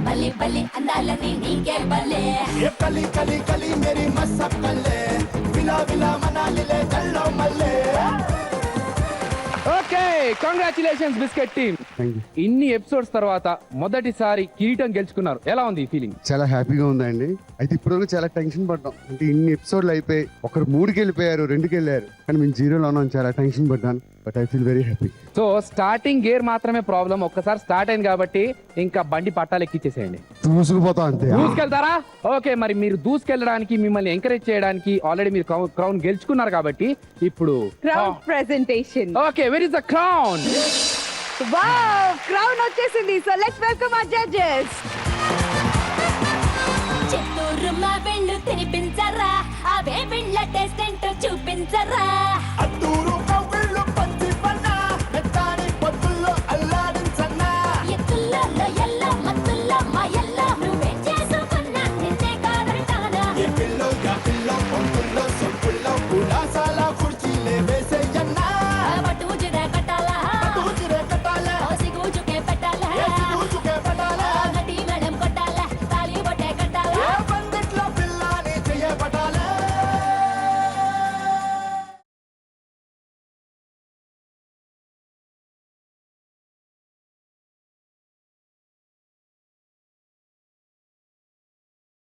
బలి బలి అందాలని నీకే బలే. ఏ కలి కలి కలి మేరీ మసక్కలే, విలా విలా మనాలిలే చల్లో మల్లే. Okay, congratulations biscuit team. ఇన్ని ఎపిసోడ్స్ తర్వాత మొదటిసారి కిరీటం గెలుచుకున్నారు. ఎలా ఉంది ఈ ఫీలింగ్? చాలా హ్యాపీగా ఉందండి. అయితే ఇప్పుడు చాలా టెన్షన్ పడ్డాం. అంటే ఇన్ని ఎపిసోడ్లు అయిపోయి ఒకరు 3కి వెళ్ళిపోయారు, 2కి వెళ్ళారు, కానీ మేము 0లో ఉన్నాం. చాలా టెన్షన్ పడ్డాను, but I feel very happy. So starting gear మాత్రమే ప్రాబ్లం. ఒక్కసారి స్టార్ట్ అయింది కాబట్టి ఇంకా బండి పట్టాలు ఎక్కిచ్చేసేయండి. దూసుకుపోతాం అంతే. దూసుకెళ్తారా? ఓకే, మరి మీరు దూసుకెళ్ళడానికి, మిమ్మల్ని ఎంకరేజ్ చేయడానికి ఆల్రెడీ మీరు క్రౌన్ గెలుచుకున్నారు కాబట్టి ఇప్పుడు crown presentation. Okay, where is the crown? Wow, crown వచ్చేసింది. So let's welcome our judges. Chittoor మా వెళ్ళు తినిపించరా, అవే వెళ్ళ టెస్ట్ ఏంటో చూపించరా.